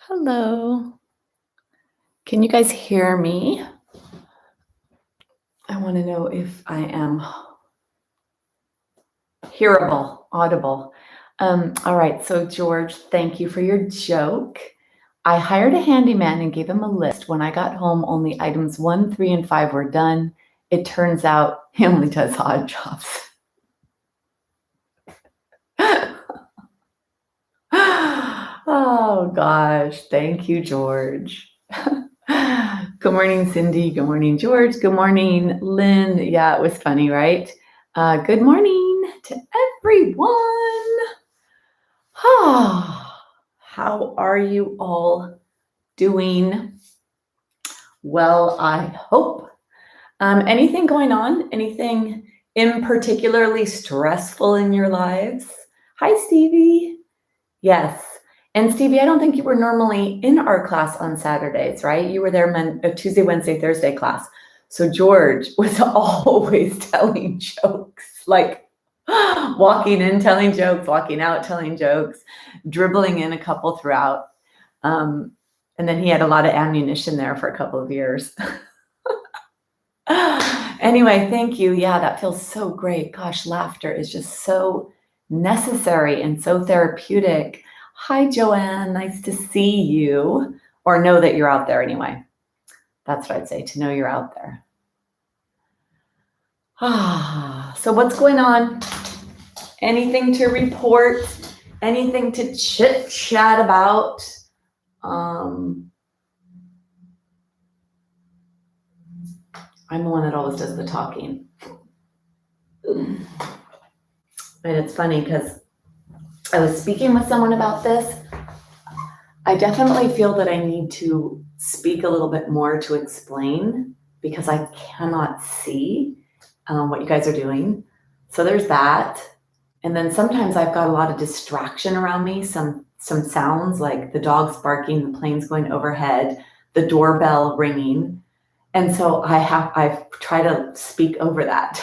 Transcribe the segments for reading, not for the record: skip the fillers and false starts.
Hello. Can you guys hear me? I want to know if I am hearable, audible. All right, so George, thank you for your joke. I hired a handyman and gave him a list. When I got home, only items 1, 3, and 5 were done. It turns out he only does odd jobs. Oh gosh, thank you, George. Good morning, Cindy. Good morning, George. Good morning, Lynn. Yeah, it was funny, right? Good morning to everyone. How are you all doing? Well, I hope. Anything going on? Anything in particularly stressful in your lives? Hi, Stevie. Yes. And Stevie, I don't think you were normally in our class on Saturdays, right? You were there Tuesday, Wednesday, Thursday class. So George was always telling jokes, like walking in, telling jokes, walking out, telling jokes, dribbling in a couple throughout. And then he had a lot of ammunition there for a couple of years. Anyway, thank you. Yeah, that feels so great. Gosh, laughter is just so necessary and so therapeutic. Hi, Joanne. Nice to see you, or know that you're out there anyway. That's what I'd say, to know you're out there. So what's going on? Anything to report? Anything to chit chat about? I'm the one that always does the talking. And it's funny because I was speaking with someone about this. I definitely feel that I need to speak a little bit more to explain because I cannot see what you guys are doing. So there's that. And then sometimes I've got a lot of distraction around me, some sounds like the dogs barking, the planes going overhead, the doorbell ringing. And so I've tried to speak over that.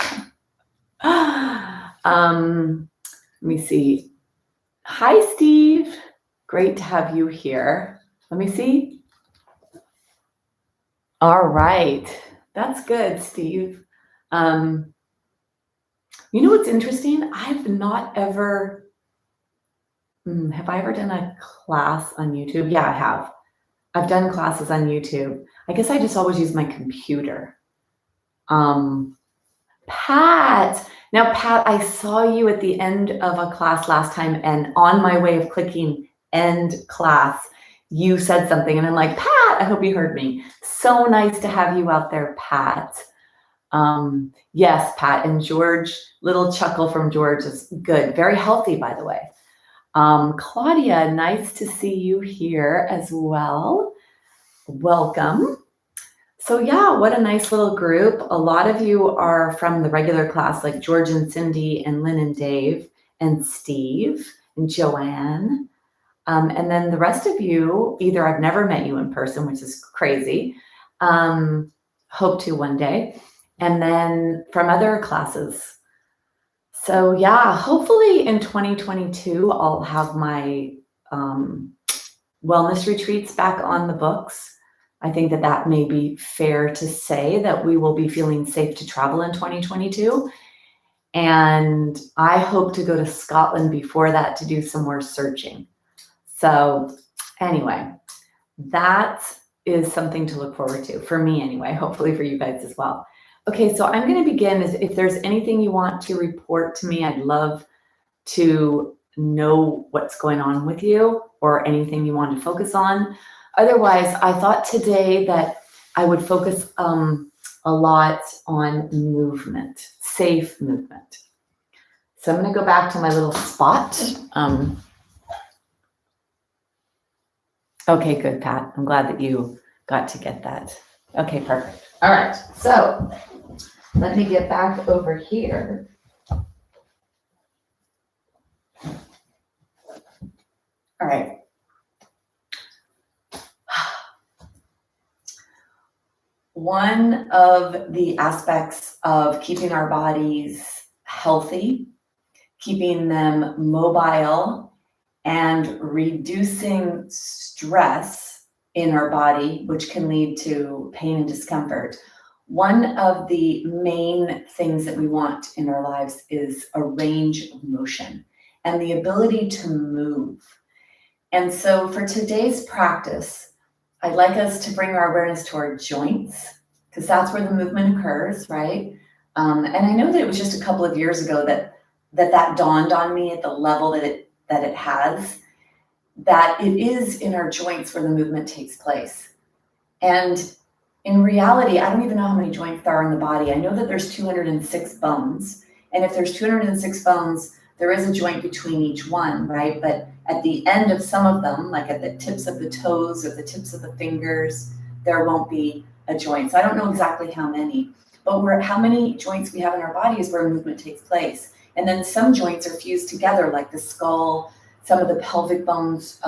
Let me see. Hi, Steve. Great to have you here. Let me see. All right. That's good, Steve. You know what's interesting? I've not ever, have I ever done a class on YouTube? Yeah, I have. I've done classes on YouTube. I guess I just always use my computer. Pat. Now, Pat, I saw you at the end of a class last time, and on my way of clicking end class, you said something, and I'm like, Pat, I hope you heard me. So nice to have you out there, Pat. Yes, Pat, and George, little chuckle from George is good. Very healthy, by the way. Claudia, nice to see you here as well. Welcome. So yeah, what a nice little group. A lot of you are from the regular class, like George and Cindy and Lynn and Dave and Steve and Joanne. And then the rest of you, either I've never met you in person, which is crazy. Hope to one day. And then from other classes. So yeah, hopefully in 2022, I'll have my wellness retreats back on the books. I think that may be fair to say that we will be feeling safe to travel in 2022. And I hope to go to Scotland before that to do some more searching. So anyway, that is something to look forward to for me anyway, hopefully for you guys as well. Okay, so I'm going to begin. If there's anything you want to report to me, I'd love to know what's going on with you or anything you want to focus on. Otherwise, I thought today that I would focus a lot on movement, safe movement. So I'm going to go back to my little spot. Okay, good, Pat. I'm glad that you got to get that. Okay, perfect. All right, so let me get back over here. All right. One of the aspects of keeping our bodies healthy, keeping them mobile and reducing stress in our body, which can lead to pain and discomfort. One of the main things that we want in our lives is a range of motion and the ability to move. And so for today's practice, I'd like us to bring our awareness to our joints, because that's where the movement occurs, right? And I know that it was just a couple of years ago that dawned on me at the level that it has, that it is in our joints where the movement takes place. And in reality, I don't even know how many joints there are in the body. I know that there's 206 bones. And if there's 206 bones, there is a joint between each one, right? But at the end of some of them, like at the tips of the toes or the tips of the fingers, there won't be a joint. So I don't know exactly how many, but how many joints we have in our body is where movement takes place. And then some joints are fused together, like the skull, some of the pelvic bones.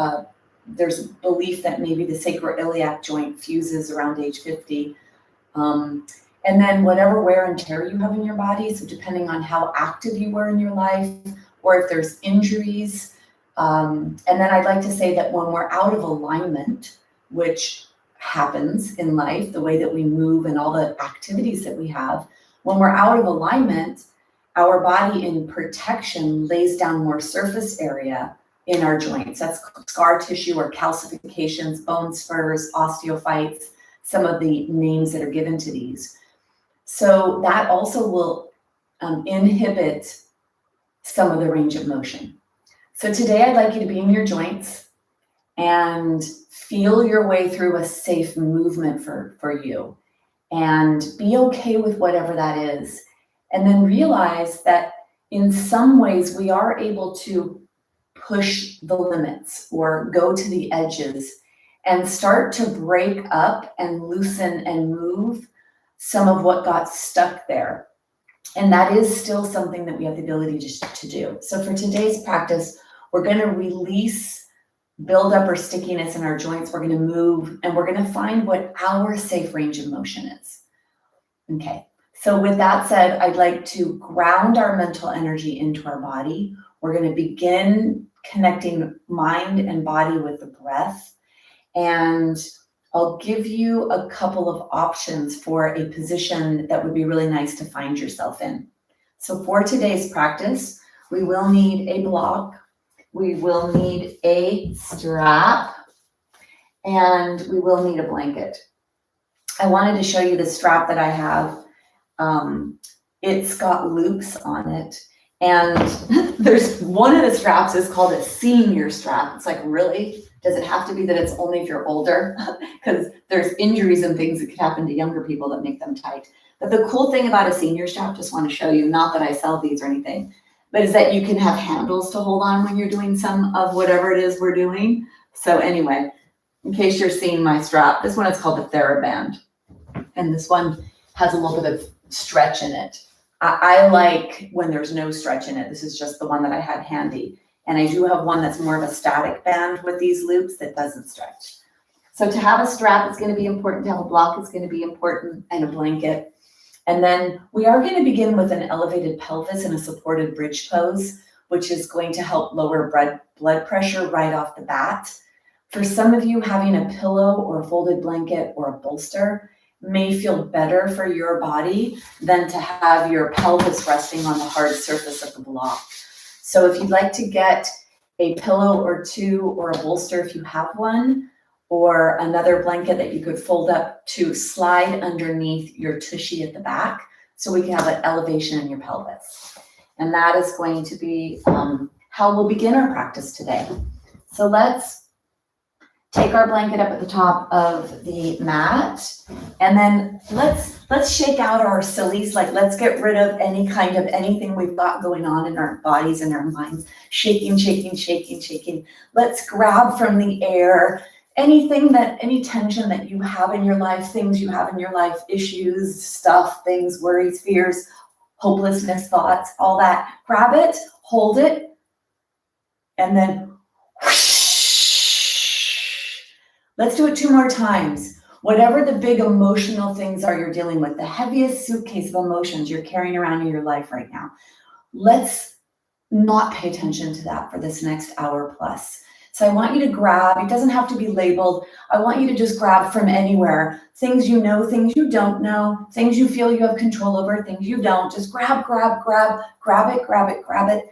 There's a belief that maybe the sacroiliac joint fuses around age 50. And then whatever wear and tear you have in your body, so depending on how active you were in your life, or if there's injuries. And then I'd like to say that when we're out of alignment, which happens in life, the way that we move and all the activities that we have, when we're out of alignment, our body in protection lays down more surface area in our joints. That's scar tissue or calcifications, bone spurs, osteophytes, some of the names that are given to these. So that also will inhibit some of the range of motion. So today I'd like you to be in your joints and feel your way through a safe movement for you, and be okay with whatever that is. And then realize that in some ways we are able to push the limits or go to the edges and start to break up and loosen and move some of what got stuck there. And that is still something that we have the ability to do. So for today's practice, we're going to release buildup or stickiness in our joints. We're going to move and we're going to find what our safe range of motion is. Okay. So with that said, I'd like to ground our mental energy into our body. We're going to begin connecting mind and body with the breath. And I'll give you a couple of options for a position that would be really nice to find yourself in. So for today's practice, we will need a block, we will need a strap, and we will need a blanket. I wanted to show you the strap that I have. It's got loops on it. And there's one of the straps is called a senior strap. It's like, really? Does it have to be that it's only if you're older? Because there's injuries and things that could happen to younger people that make them tight. But the cool thing about a senior strap, just want to show you, not that I sell these or anything, but is that you can have handles to hold on when you're doing some of whatever it is we're doing. So anyway, in case you're seeing my strap, this one is called the TheraBand. And this one has a little bit of stretch in it. I like when there's no stretch in it. This is just the one that I had handy. And I do have one that's more of a static band with these loops that doesn't stretch. So to have a strap, it's going to be important. To have a block, it's going to be important, and a blanket. And then we are going to begin with an elevated pelvis and a supported bridge pose, which is going to help lower blood pressure right off the bat. For some of you, having a pillow or a folded blanket or a bolster may feel better for your body than to have your pelvis resting on the hard surface of the block. So if you'd like to get a pillow or two or a bolster if you have one, or another blanket that you could fold up to slide underneath your tushy at the back, so we can have an elevation in your pelvis. And that is going to be how we'll begin our practice today. So let's take our blanket up at the top of the mat, and then let's shake out our sillies. Like, let's get rid of any kind of anything we've got going on in our bodies and our minds. Shaking, shaking, shaking, shaking. Let's grab from the air any tension that you have in your life, things you have in your life, issues, stuff, things, worries, fears, hopelessness, thoughts, all that. Grab it, hold it, and then let's do it 2 more times. Whatever the big emotional things are you're dealing with, the heaviest suitcase of emotions you're carrying around in your life right now, let's not pay attention to that for this next hour plus. So I want you to grab, it doesn't have to be labeled. I want you to just grab from anywhere, things you know, things you don't know, things you feel you have control over, things you don't. Just grab, grab, grab, grab it, grab it, grab it.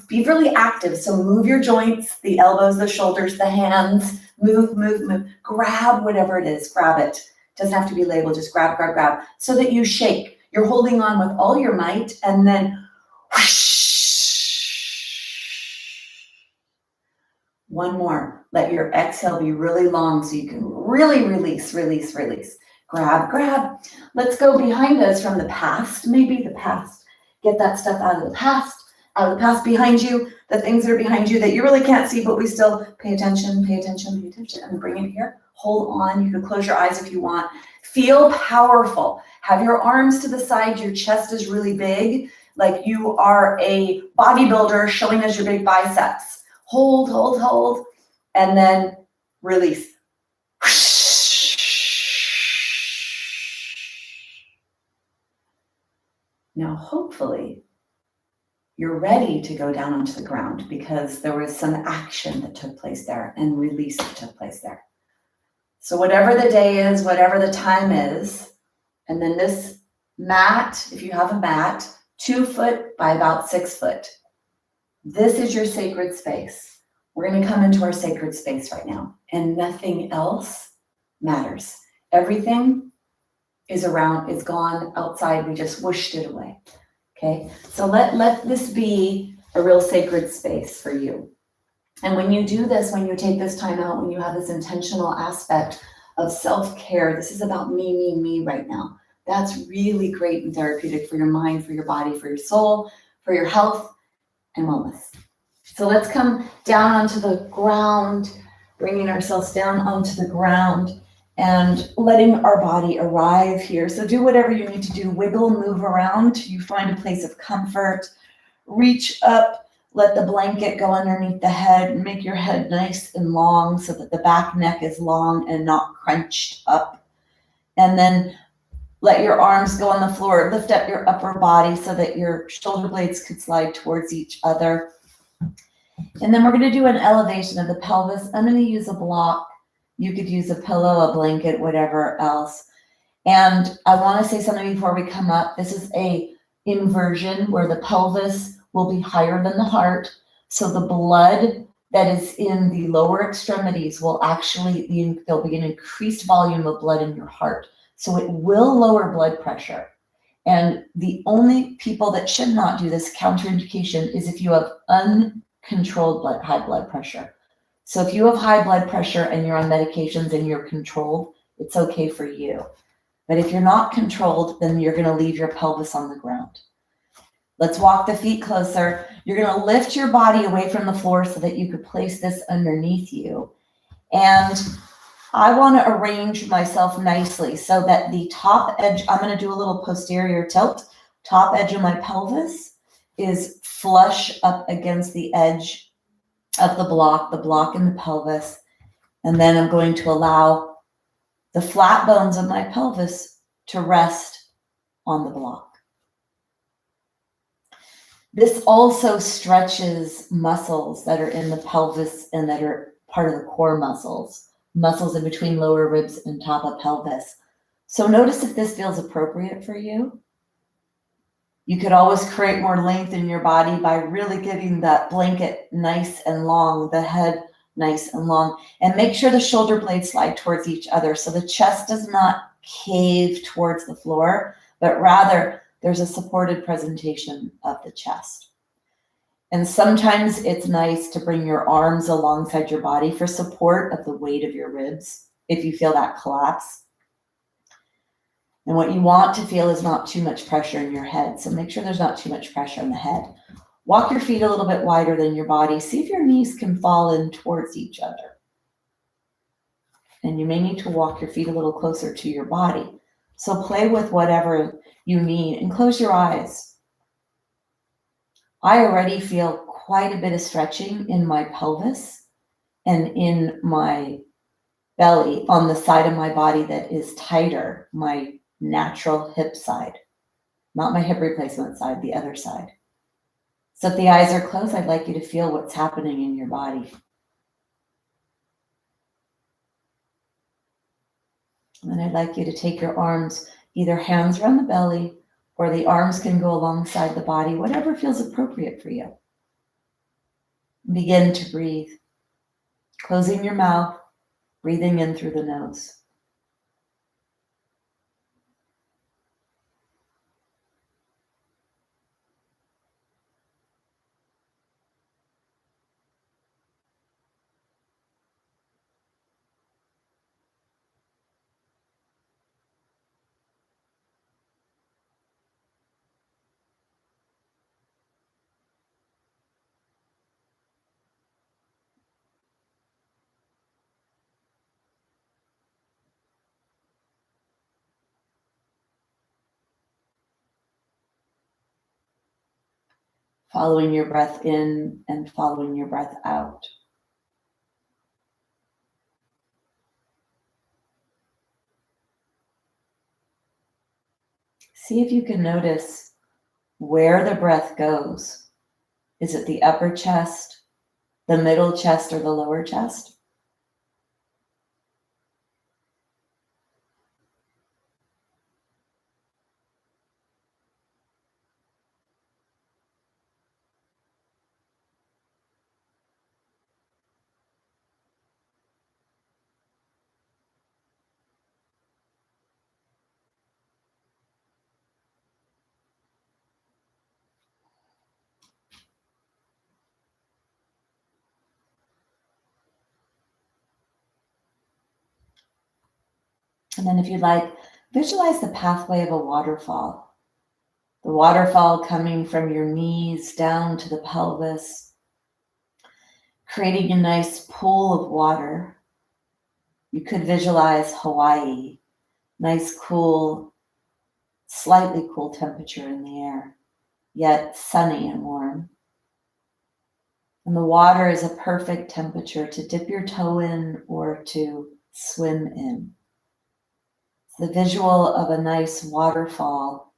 Be really active. So move your joints, the elbows, the shoulders, the hands, move, move, move. Grab whatever it is, grab it. Doesn't have to be labeled, just grab, grab, grab. So that you shake. You're holding on with all your might and then whoosh. One more. Let your exhale be really long so you can really release, release, release. Grab, grab. Let's go behind us from the past, maybe the past. Get that stuff out of the past behind you, the things that are behind you that you really can't see, but we still pay attention, pay attention, pay attention, and bring it here. Hold on. You can close your eyes if you want. Feel powerful. Have your arms to the side. Your chest is really big, like you are a bodybuilder showing us your big biceps. Hold, hold, hold, and then release. Now, hopefully, you're ready to go down onto the ground because there was some action that took place there and release that took place there. So whatever the day is, whatever the time is, and then this mat, if you have a mat, 2 foot by about 6 foot. This is your sacred space. We're going to come into our sacred space right now, and nothing else matters. Everything is around, is gone outside. We just whooshed it away. Okay, so let this be a real sacred space for you. And when you do this, when you take this time out, when you have this intentional aspect of self-care, this is about me right now. That's really great and therapeutic for your mind, for your body, for your soul, for your health and wellness. So let's come down onto the ground, bringing ourselves down onto the ground and letting our body arrive here. So do whatever you need to do. Wiggle, move around. You find a place of comfort. Reach up. Let the blanket go underneath the head. Make your head nice and long so that the back neck is long and not crunched up. And then let your arms go on the floor. Lift up your upper body so that your shoulder blades could slide towards each other. And then we're going to do an elevation of the pelvis. I'm going to use a block. You could use a pillow, a blanket, whatever else. And I want to say something before we come up. This is a inversion where the pelvis will be higher than the heart. So the blood that is in the lower extremities will actually, there'll be an increased volume of blood in your heart. So it will lower blood pressure. And the only people that should not do this, counterindication, is if you have uncontrolled high blood pressure. So if you have high blood pressure and you're on medications and you're controlled, it's okay for you. But if you're not controlled, then you're going to leave your pelvis on the ground. Let's walk the feet closer. You're going to lift your body away from the floor so that you could place this underneath you. And I want to arrange myself nicely so that the top edge, I'm going to do a little posterior tilt. Top edge of my pelvis is flush up against the edge of the block in the pelvis. And then I'm going to allow the flat bones of my pelvis to rest on the block. This also stretches muscles that are in the pelvis and that are part of the core muscles in between lower ribs and top of pelvis. So notice if this feels appropriate for you. You could always create more length in your body by really getting that blanket nice and long, the head nice and long, and make sure the shoulder blades slide towards each other so the chest does not cave towards the floor, but rather there's a supported presentation of the chest. And sometimes it's nice to bring your arms alongside your body for support of the weight of your ribs if you feel that collapse. And what you want to feel is not too much pressure in your head. So make sure there's not too much pressure in the head. Walk your feet a little bit wider than your body. See if your knees can fall in towards each other. And you may need to walk your feet a little closer to your body. So play with whatever you need and close your eyes. I already feel quite a bit of stretching in my pelvis and in my belly on the side of my body that is tighter, my natural hip side, not my hip replacement side, the other side. So if the eyes are closed, I'd like you to feel what's happening in your body. And then I'd like you to take your arms, either hands around the belly, or the arms can go alongside the body, whatever feels appropriate for you. Begin to breathe, closing your mouth, breathing in through the nose. Following your breath in and following your breath out. See if you can notice where the breath goes. Is it the upper chest, the middle chest, or the lower chest? And then if you'd like, visualize the pathway of a waterfall. The waterfall coming from your knees down to the pelvis, creating a nice pool of water. You could visualize Hawaii, nice, cool, slightly cool temperature in the air, yet sunny and warm. And the water is a perfect temperature to dip your toe in or to swim in. The visual of a nice waterfall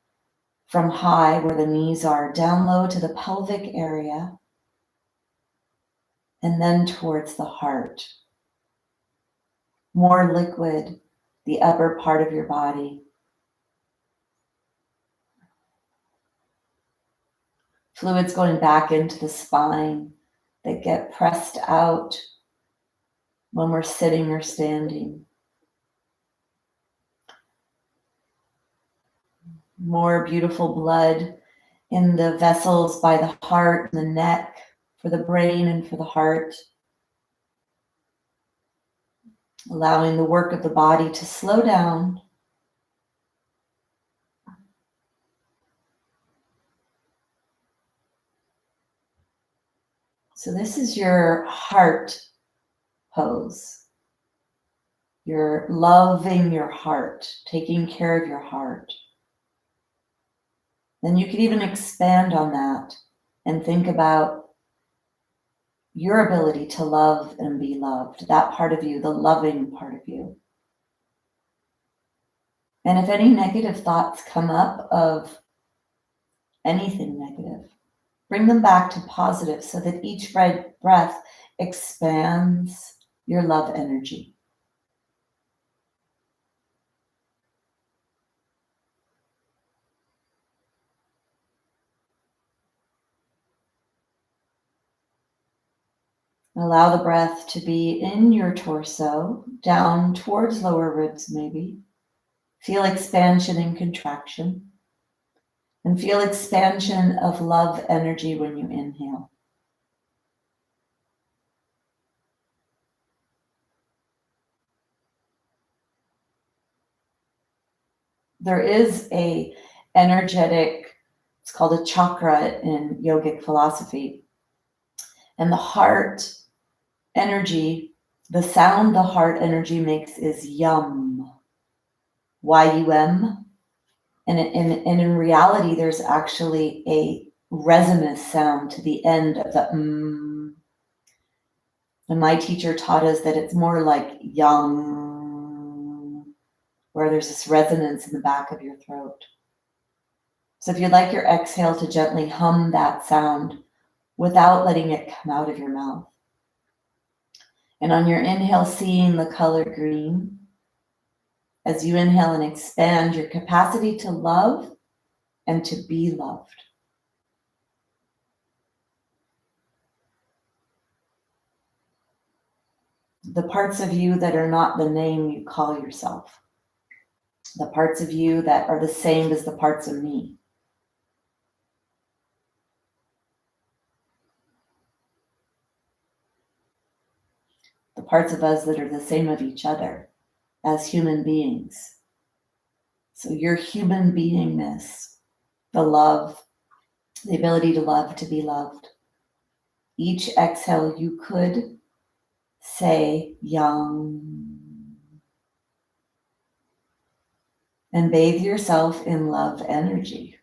from high, where the knees are, down low to the pelvic area, and then towards the heart. More liquid, the upper part of your body. Fluids going back into the spine that get pressed out when we're sitting or standing. More beautiful blood in the vessels by the heart and the neck, for the brain and for the heart. Allowing the work of the body to slow down. So this is your heart pose. You're loving your heart, taking care of your heart. Then you can even expand on that and think about your ability to love and be loved, that part of you, the loving part of you. And if any negative thoughts come up of anything negative, bring them back to positive so that each breath expands your love energy. Allow the breath to be in your torso, down towards lower ribs maybe. Feel expansion and contraction. And feel expansion of love energy when you inhale. There is a energetic, it's called a chakra in yogic philosophy. And the heart energy, the sound the heart energy makes is yum, Y-U-M. And in reality, there's actually a resonant sound to the end of the mm. And my teacher taught us that it's more like yum, where there's this resonance in the back of your throat. So if you'd like your exhale to gently hum that sound, without letting it come out of your mouth. And on your inhale, seeing the color green, as you inhale and expand your capacity to love and to be loved. The parts of you that are not the name you call yourself. The parts of you that are the same as the parts of me. The parts of us that are the same of each other as human beings. So your human beingness, the love, the ability to love, to be loved. Each exhale, you could say yum and bathe yourself in love energy.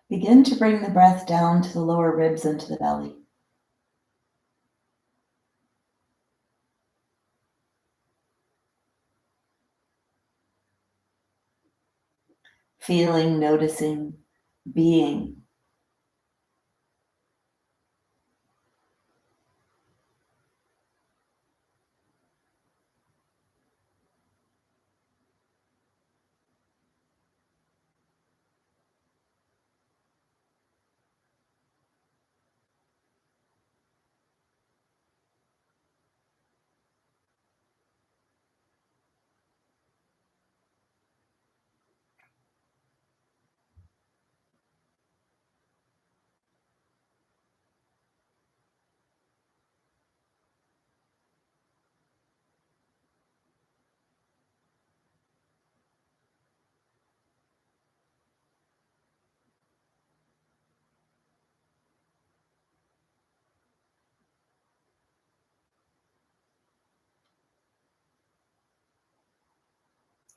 Begin to bring the breath down to the lower ribs and to the belly. Feeling, noticing, being.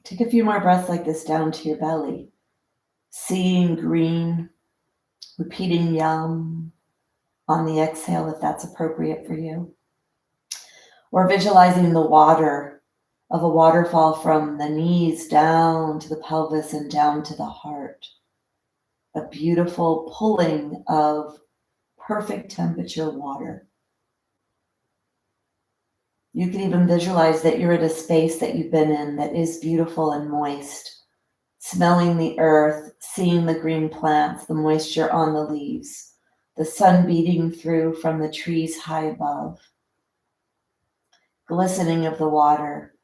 Take a few more breaths like this down to your belly. Seeing green, repeating yum on the exhale if that's appropriate for you. Or visualizing the water of a waterfall from the knees down to the pelvis and down to the heart. A beautiful pulling of perfect temperature water. You can even visualize that you're at a space that you've been in that is beautiful and moist, smelling the earth, seeing the green plants, the moisture on the leaves, the sun beating through from the trees high above, glistening of the water,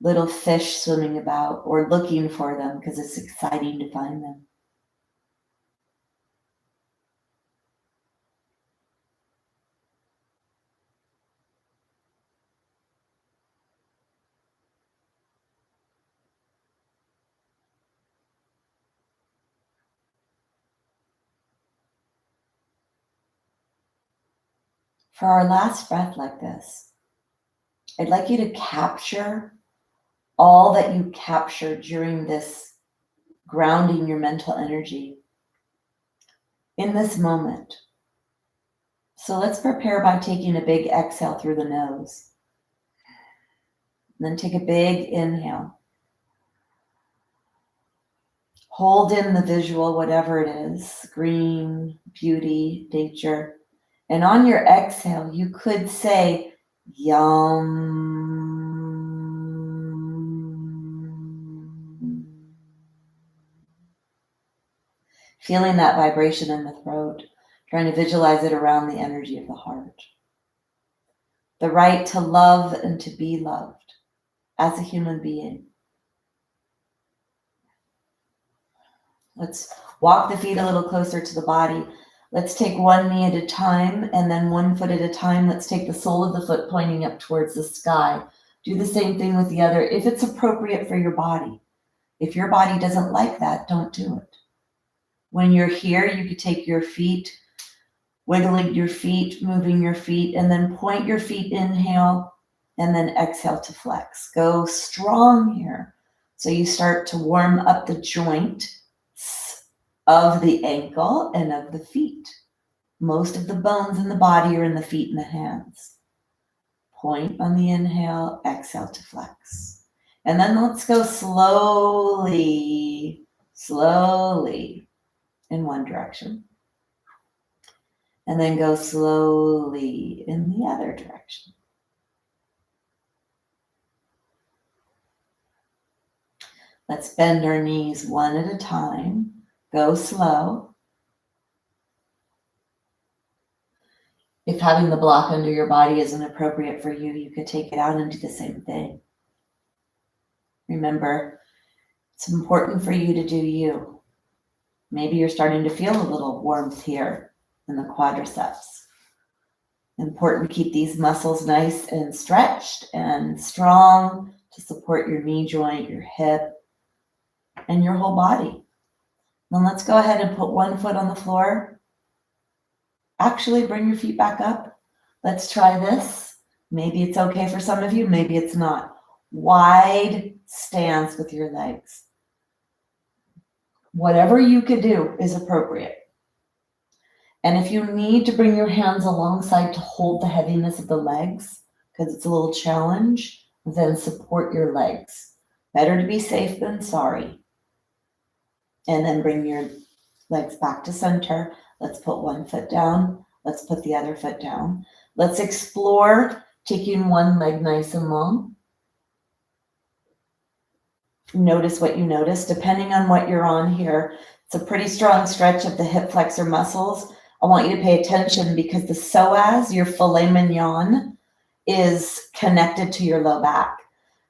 little fish swimming about or looking for them because it's exciting to find them. For our last breath like this, I'd like you to capture all that you captured during this grounding your mental energy in this moment. So let's prepare by taking a big exhale through the nose. And then take a big inhale. Hold in the visual, whatever it is, green, beauty, nature. And on your exhale, you could say, yum. Feeling that vibration in the throat, trying to visualize it around the energy of the heart. The right to love and to be loved as a human being. Let's walk the feet a little closer to the body. Let's take one knee at a time and then 1 foot at a time. Let's take the sole of the foot pointing up towards the sky. Do the same thing with the other if it's appropriate for your body. If your body doesn't like that, don't do it. When you're here, you could take your feet wiggling your feet, moving your feet, and then point your feet, inhale, and then exhale to flex. Go strong here. So you start to warm up the joint of the ankle and of the feet. Most of the bones in the body are in the feet and the hands. Point on the inhale, exhale to flex. And then let's go slowly in one direction. And then go slowly in the other direction. Let's bend our knees one at a time. Go slow. If having the block under your body isn't appropriate for you, you could take it out and do the same thing. Remember, it's important for you to do you. Maybe you're starting to feel a little warmth here in the quadriceps. Important to keep these muscles nice and stretched and strong to support your knee joint, your hip, and your whole body. Then let's go ahead and put one foot on the floor. Actually, bring your feet back up. Let's try this. Maybe it's okay for some of you, maybe it's not. Wide stance with your legs. Whatever you could do is appropriate. And if you need to bring your hands alongside to hold the heaviness of the legs, because it's a little challenge, then support your legs. Better to be safe than sorry. And then bring your legs back to center. Let's put one foot down. Let's put the other foot down. Let's explore taking one leg nice and long. Notice what you notice. Depending on what you're on here, it's a pretty strong stretch of the hip flexor muscles. I want you to pay attention because the psoas, your filet mignon, is connected to your low back.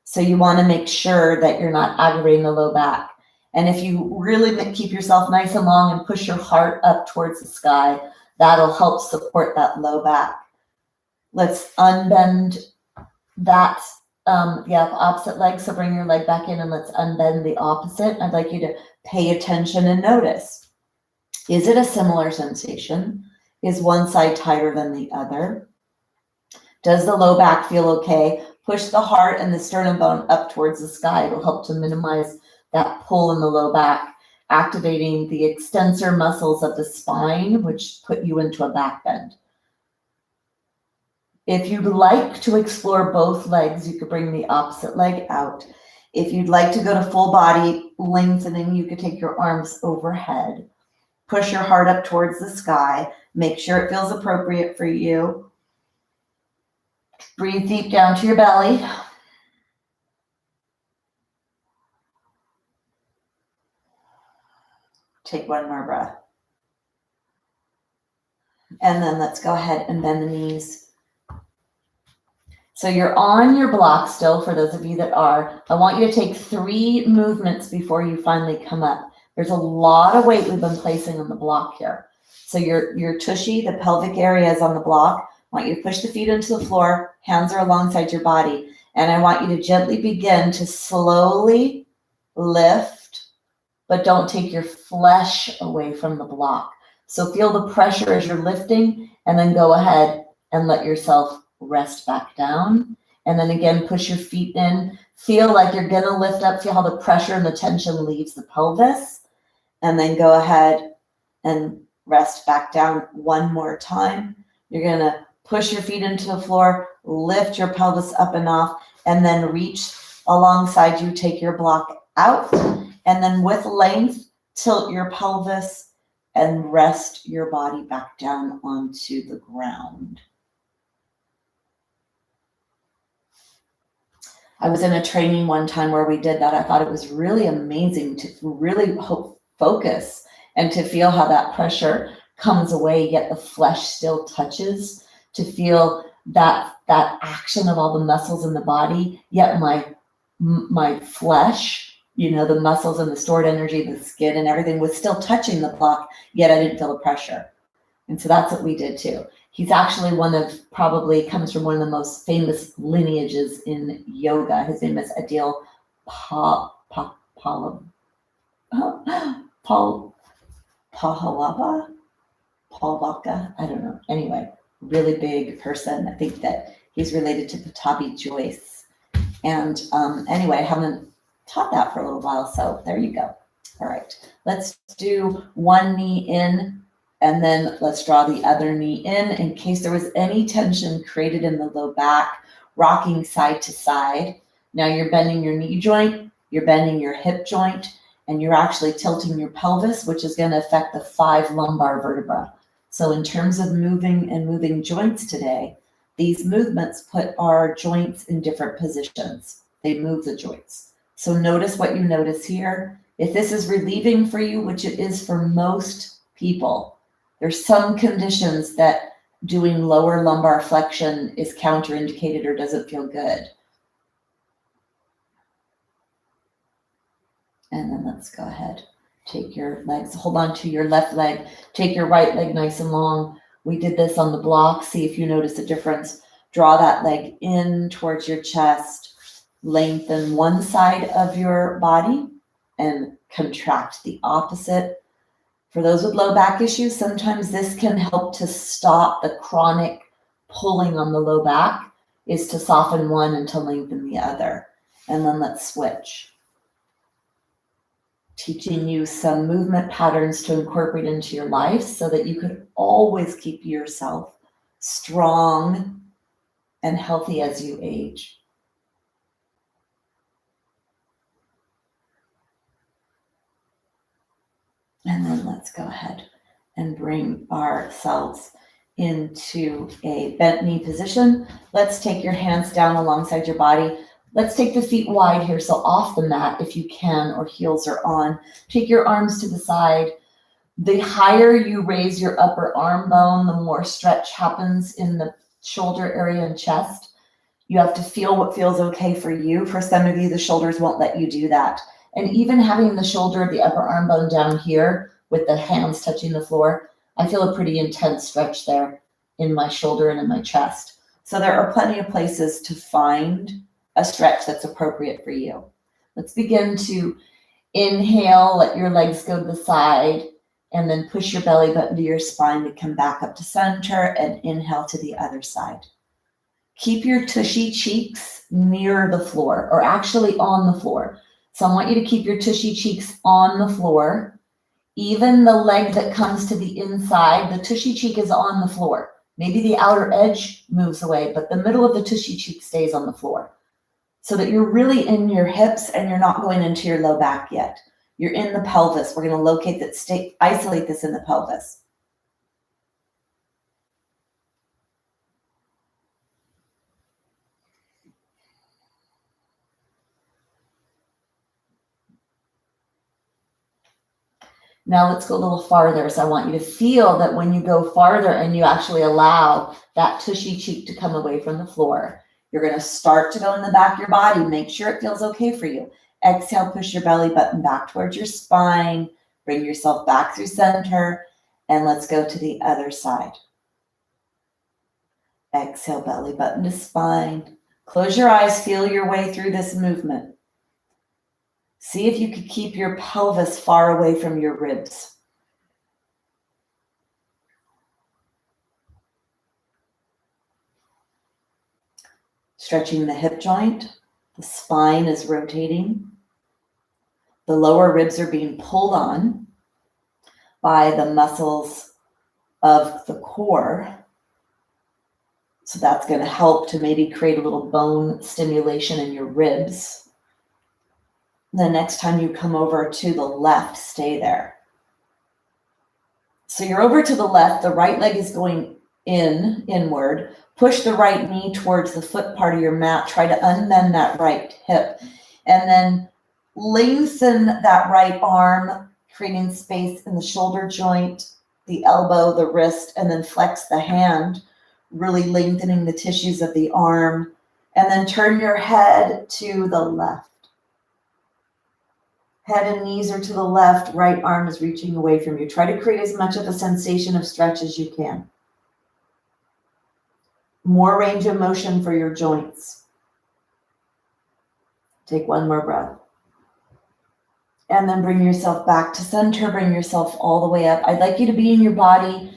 So you want to make sure that you're not aggravating the low back. And if you really keep yourself nice and long and push your heart up towards the sky, that'll help support that low back. Let's unbend that, opposite leg. So bring your leg back in and let's unbend the opposite. I'd like you to pay attention and notice. Is it a similar sensation? Is one side tighter than the other? Does the low back feel okay? Push the heart and the sternum bone up towards the sky. It'll help to minimize that pull in the low back, activating the extensor muscles of the spine, which put you into a back bend. If you'd like to explore both legs, you could bring the opposite leg out. If you'd like to go to full body lengthening, you could take your arms overhead. Push your heart up towards the sky. Make sure it feels appropriate for you. Breathe deep down to your belly. Take one more breath. And then let's go ahead and bend the knees. So you're on your block still, for those of you that are. I want you to take 3 movements before you finally come up. There's a lot of weight we've been placing on the block here. So your tushy, the pelvic area is on the block. I want you to push the feet into the floor. Hands are alongside your body. And I want you to gently begin to slowly lift, but don't take your flesh away from the block. So feel the pressure as you're lifting, and then go ahead and let yourself rest back down. And then again, push your feet in. Feel like you're gonna lift up. Feel how the pressure and the tension leaves the pelvis. And then go ahead and rest back down one more time. You're gonna push your feet into the floor, lift your pelvis up and off, and then reach alongside you, take your block out, and then with length, tilt your pelvis and rest your body back down onto the ground. I was in a training one time where we did that. I thought it was really amazing to really focus and to feel how that pressure comes away, yet the flesh still touches, to feel that action of all the muscles in the body, yet my flesh, the muscles and the stored energy, the skin and everything was still touching the block, yet I didn't feel the pressure. And so that's what we did too. He's actually comes from one of the most famous lineages in yoga. His name is Adil Pahalava. Paul Baca. I don't know. Anyway, really big person. I think that he's related to Patabi Joyce. And anyway, I haven't taught that for a little while, so there you go. All right, let's do one knee in, and then let's draw the other knee in case there was any tension created in the low back, rocking side to side. Now you're bending your knee joint, you're bending your hip joint, and you're actually tilting your pelvis, which is going to affect the 5 lumbar vertebrae. So in terms of moving joints today, these movements put our joints in different positions. They move the joints. So notice what you notice here. If this is relieving for you, which it is for most people, there's some conditions that doing lower lumbar flexion is counterindicated or doesn't feel good. And then let's go ahead. Take your legs, hold on to your left leg. Take your right leg nice and long. We did this on the block. See if you notice a difference. Draw that leg in towards your chest. Lengthen one side of your body and contract the opposite. For those with low back issues, sometimes this can help to stop the chronic pulling on the low back, is to soften one and to lengthen the other. And then let's switch. Teaching you some movement patterns to incorporate into your life so that you could always keep yourself strong and healthy as you age. And then let's go ahead and bring ourselves into a bent knee position. Let's take your hands down alongside your body. Let's take the feet wide here, so off the mat if you can, or heels are on. Take your arms to the side. The higher you raise your upper arm bone, the more stretch happens in the shoulder area and chest. You have to feel what feels okay for you. For some of you, the shoulders won't let you do that. And even having the shoulder of the upper arm bone down here with the hands touching the floor, I feel a pretty intense stretch there in my shoulder and in my chest. So there are plenty of places to find a stretch that's appropriate for you. Let's begin to inhale, let your legs go to the side, and then push your belly button to your spine to come back up to center, and inhale to the other side. Keep your tushy cheeks near the floor, or actually on the floor. So I want you to keep your tushy cheeks on the floor. Even the leg that comes to the inside, the tushy cheek is on the floor. Maybe the outer edge moves away, but the middle of the tushy cheek stays on the floor. So that you're really in your hips and you're not going into your low back yet. You're in the pelvis. We're going to locate that, isolate this in the pelvis. Now let's go a little farther. So I want you to feel that when you go farther and you actually allow that tushy cheek to come away from the floor, you're going to start to go in the back of your body. Make sure it feels okay for you. Exhale, push your belly button back towards your spine. Bring yourself back through center. And let's go to the other side. Exhale, belly button to spine. Close your eyes. Feel your way through this movement. See if you could keep your pelvis far away from your ribs. Stretching the hip joint. The spine is rotating. The lower ribs are being pulled on by the muscles of the core. So that's going to help to maybe create a little bone stimulation in your ribs. The next time you come over to the left, stay there. So you're over to the left, the right leg is going inward. Push the right knee towards the foot part of your mat. Try to unbend that right hip. And then lengthen that right arm, creating space in the shoulder joint, the elbow, the wrist, and then flex the hand, really lengthening the tissues of the arm. And then turn your head to the left. Head and knees are to the left, right arm is reaching away from you. Try to create as much of a sensation of stretch as you can. More range of motion for your joints. Take one more breath. And then bring yourself back to center, bring yourself all the way up. I'd like you to be in your body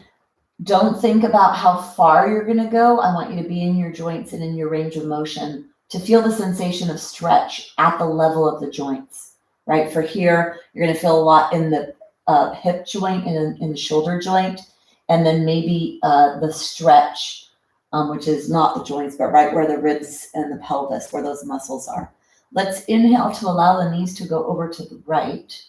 Don't think about how far you're going to go. I want you to be in your joints and in your range of motion to feel the sensation of stretch at the level of the joints, right? For here, you're going to feel a lot in the hip joint and in the shoulder joint, and then maybe the stretch, which is not the joints, but right where the ribs and the pelvis, where those muscles are. Let's inhale to allow the knees to go over to the right.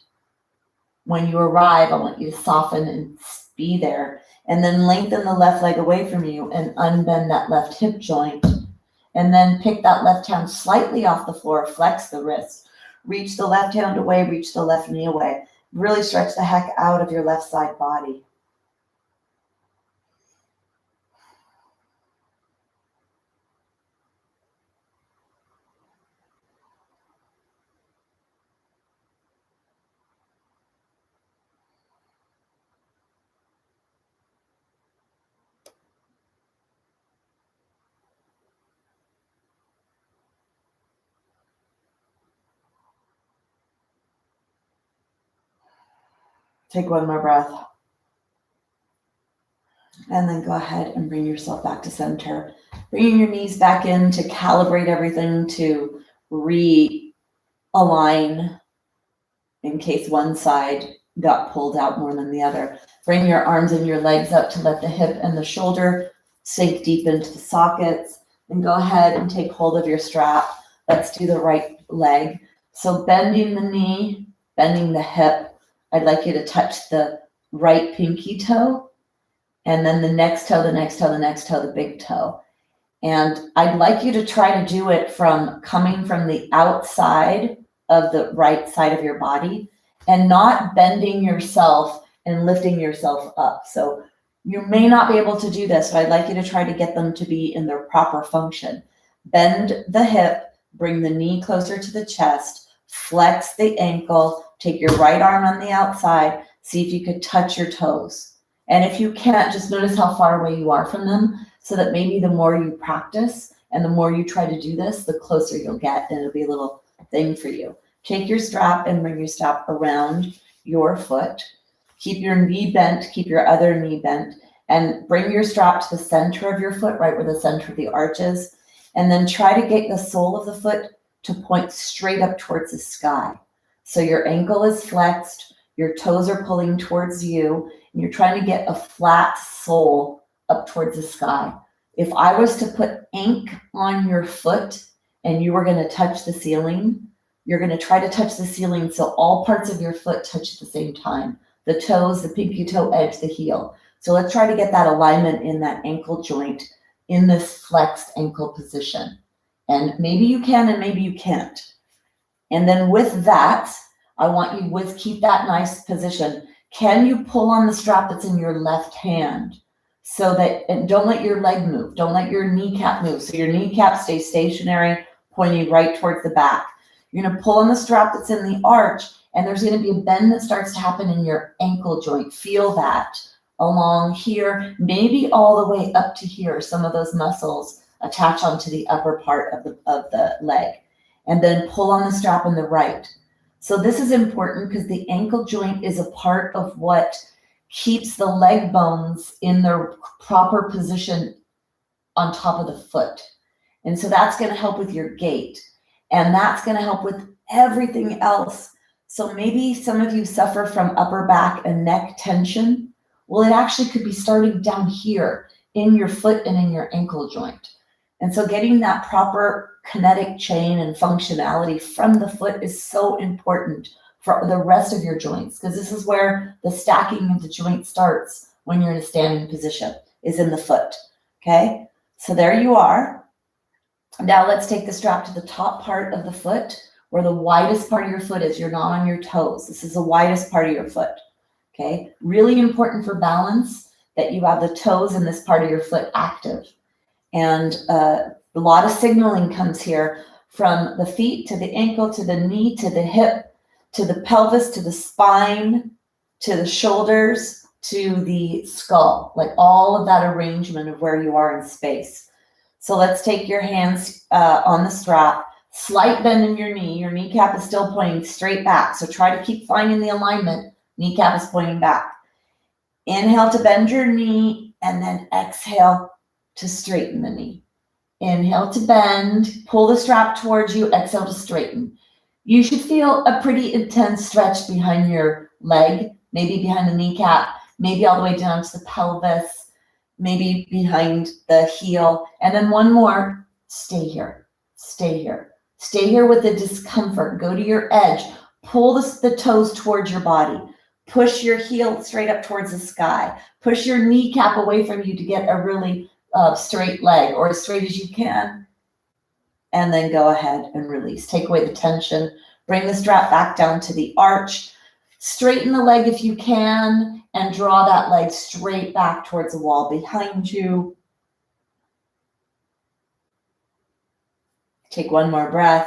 When you arrive, I want you to soften and be there, and then lengthen the left leg away from you and unbend that left hip joint. And then pick that left hand slightly off the floor, flex the wrist, reach the left hand away, reach the left knee away. Really stretch the heck out of your left side body. Take one more breath. And then go ahead and bring yourself back to center. Bringing your knees back in to calibrate everything, to realign in case one side got pulled out more than the other. Bring your arms and your legs up to let the hip and the shoulder sink deep into the sockets. And go ahead and take hold of your strap. Let's do the right leg. So bending the knee, bending the hip. I'd like you to touch the right pinky toe, and then the next toe, the next toe, the next toe, the big toe. And I'd like you to try to do it from coming from the outside of the right side of your body and not bending yourself and lifting yourself up. So you may not be able to do this, but I'd like you to try to get them to be in their proper function. Bend the hip, bring the knee closer to the chest, flex the ankle, take your right arm on the outside, see if you could touch your toes. And if you can't, just notice how far away you are from them, so that maybe the more you practice and the more you try to do this, the closer you'll get, and it'll be a little thing for you. Take your strap and bring your strap around your foot. Keep your knee bent, keep your other knee bent, and bring your strap to the center of your foot, right where the center of the arch is. And then try to get the sole of the foot to point straight up towards the sky. So your ankle is flexed, your toes are pulling towards you, and you're trying to get a flat sole up towards the sky. If I was to put ink on your foot and you were going to touch the ceiling, you're going to try to touch the ceiling so all parts of your foot touch at the same time. The toes, the pinky toe edge, the heel. So let's try to get that alignment in that ankle joint in this flexed ankle position. And maybe you can and maybe you can't. And then with that, I want you to keep that nice position. Can you pull on the strap that's in your left hand? So that, and don't let your leg move. Don't let your kneecap move. So your kneecap stays stationary, pointing right towards the back. You're going to pull on the strap that's in the arch, and there's going to be a bend that starts to happen in your ankle joint. Feel that along here, maybe all the way up to here. Some of those muscles attach onto the upper part of the leg. And then pull on the strap in the right. So this is important because the ankle joint is a part of what keeps the leg bones in their proper position on top of the foot. And so that's going to help with your gait. And that's going to help with everything else. So maybe some of you suffer from upper back and neck tension. Well, it actually could be starting down here in your foot and in your ankle joint. And so getting that proper kinetic chain and functionality from the foot is so important for the rest of your joints, because this is where the stacking of the joint starts when you're in a standing position, is in the foot. Okay, so there you are. Now let's take the strap to the top part of the foot, where the widest part of your foot is. You're not on your toes. This is the widest part of your foot. Okay, really important for balance that you have the toes in this part of your foot active. And a lot of signaling comes here from the feet to the ankle to the knee to the hip to the pelvis to the spine to the shoulders to the skull, like all of that arrangement of where you are in space. So let's take your hands on the strap, slight bend in your knee. Your kneecap is still pointing straight back. So try to keep finding the alignment. Kneecap is pointing back. Inhale to bend your knee and then exhale to straighten the knee. Inhale to bend, pull the strap towards you, exhale to straighten. You should feel a pretty intense stretch behind your leg, maybe behind the kneecap, maybe all the way down to the pelvis, maybe behind the heel. And then one more, stay here, stay here. Stay here with the discomfort. Go to your edge. Pull the toes towards your body. Push your heel straight up towards the sky. Push your kneecap away from you to get a really straight leg, or as straight as you can. And then go ahead and release. Take away the tension. Bring the strap back down to the arch. Straighten the leg if you can, and draw that leg straight back towards the wall behind you. Take one more breath.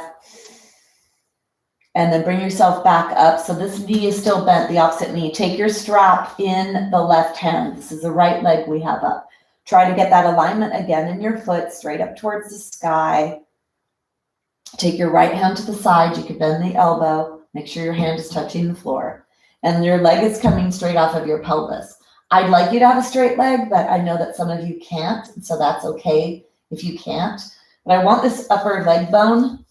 And then bring yourself back up. So this knee is still bent, the opposite knee. Take your strap in the left hand. This is the right leg we have up. Try to get that alignment again in your foot, straight up towards the sky. Take your right hand to the side. You can bend the elbow. Make sure your hand is touching the floor. And your leg is coming straight off of your pelvis. I'd like you to have a straight leg, but I know that some of you can't. So that's okay if you can't. But I want this upper leg bone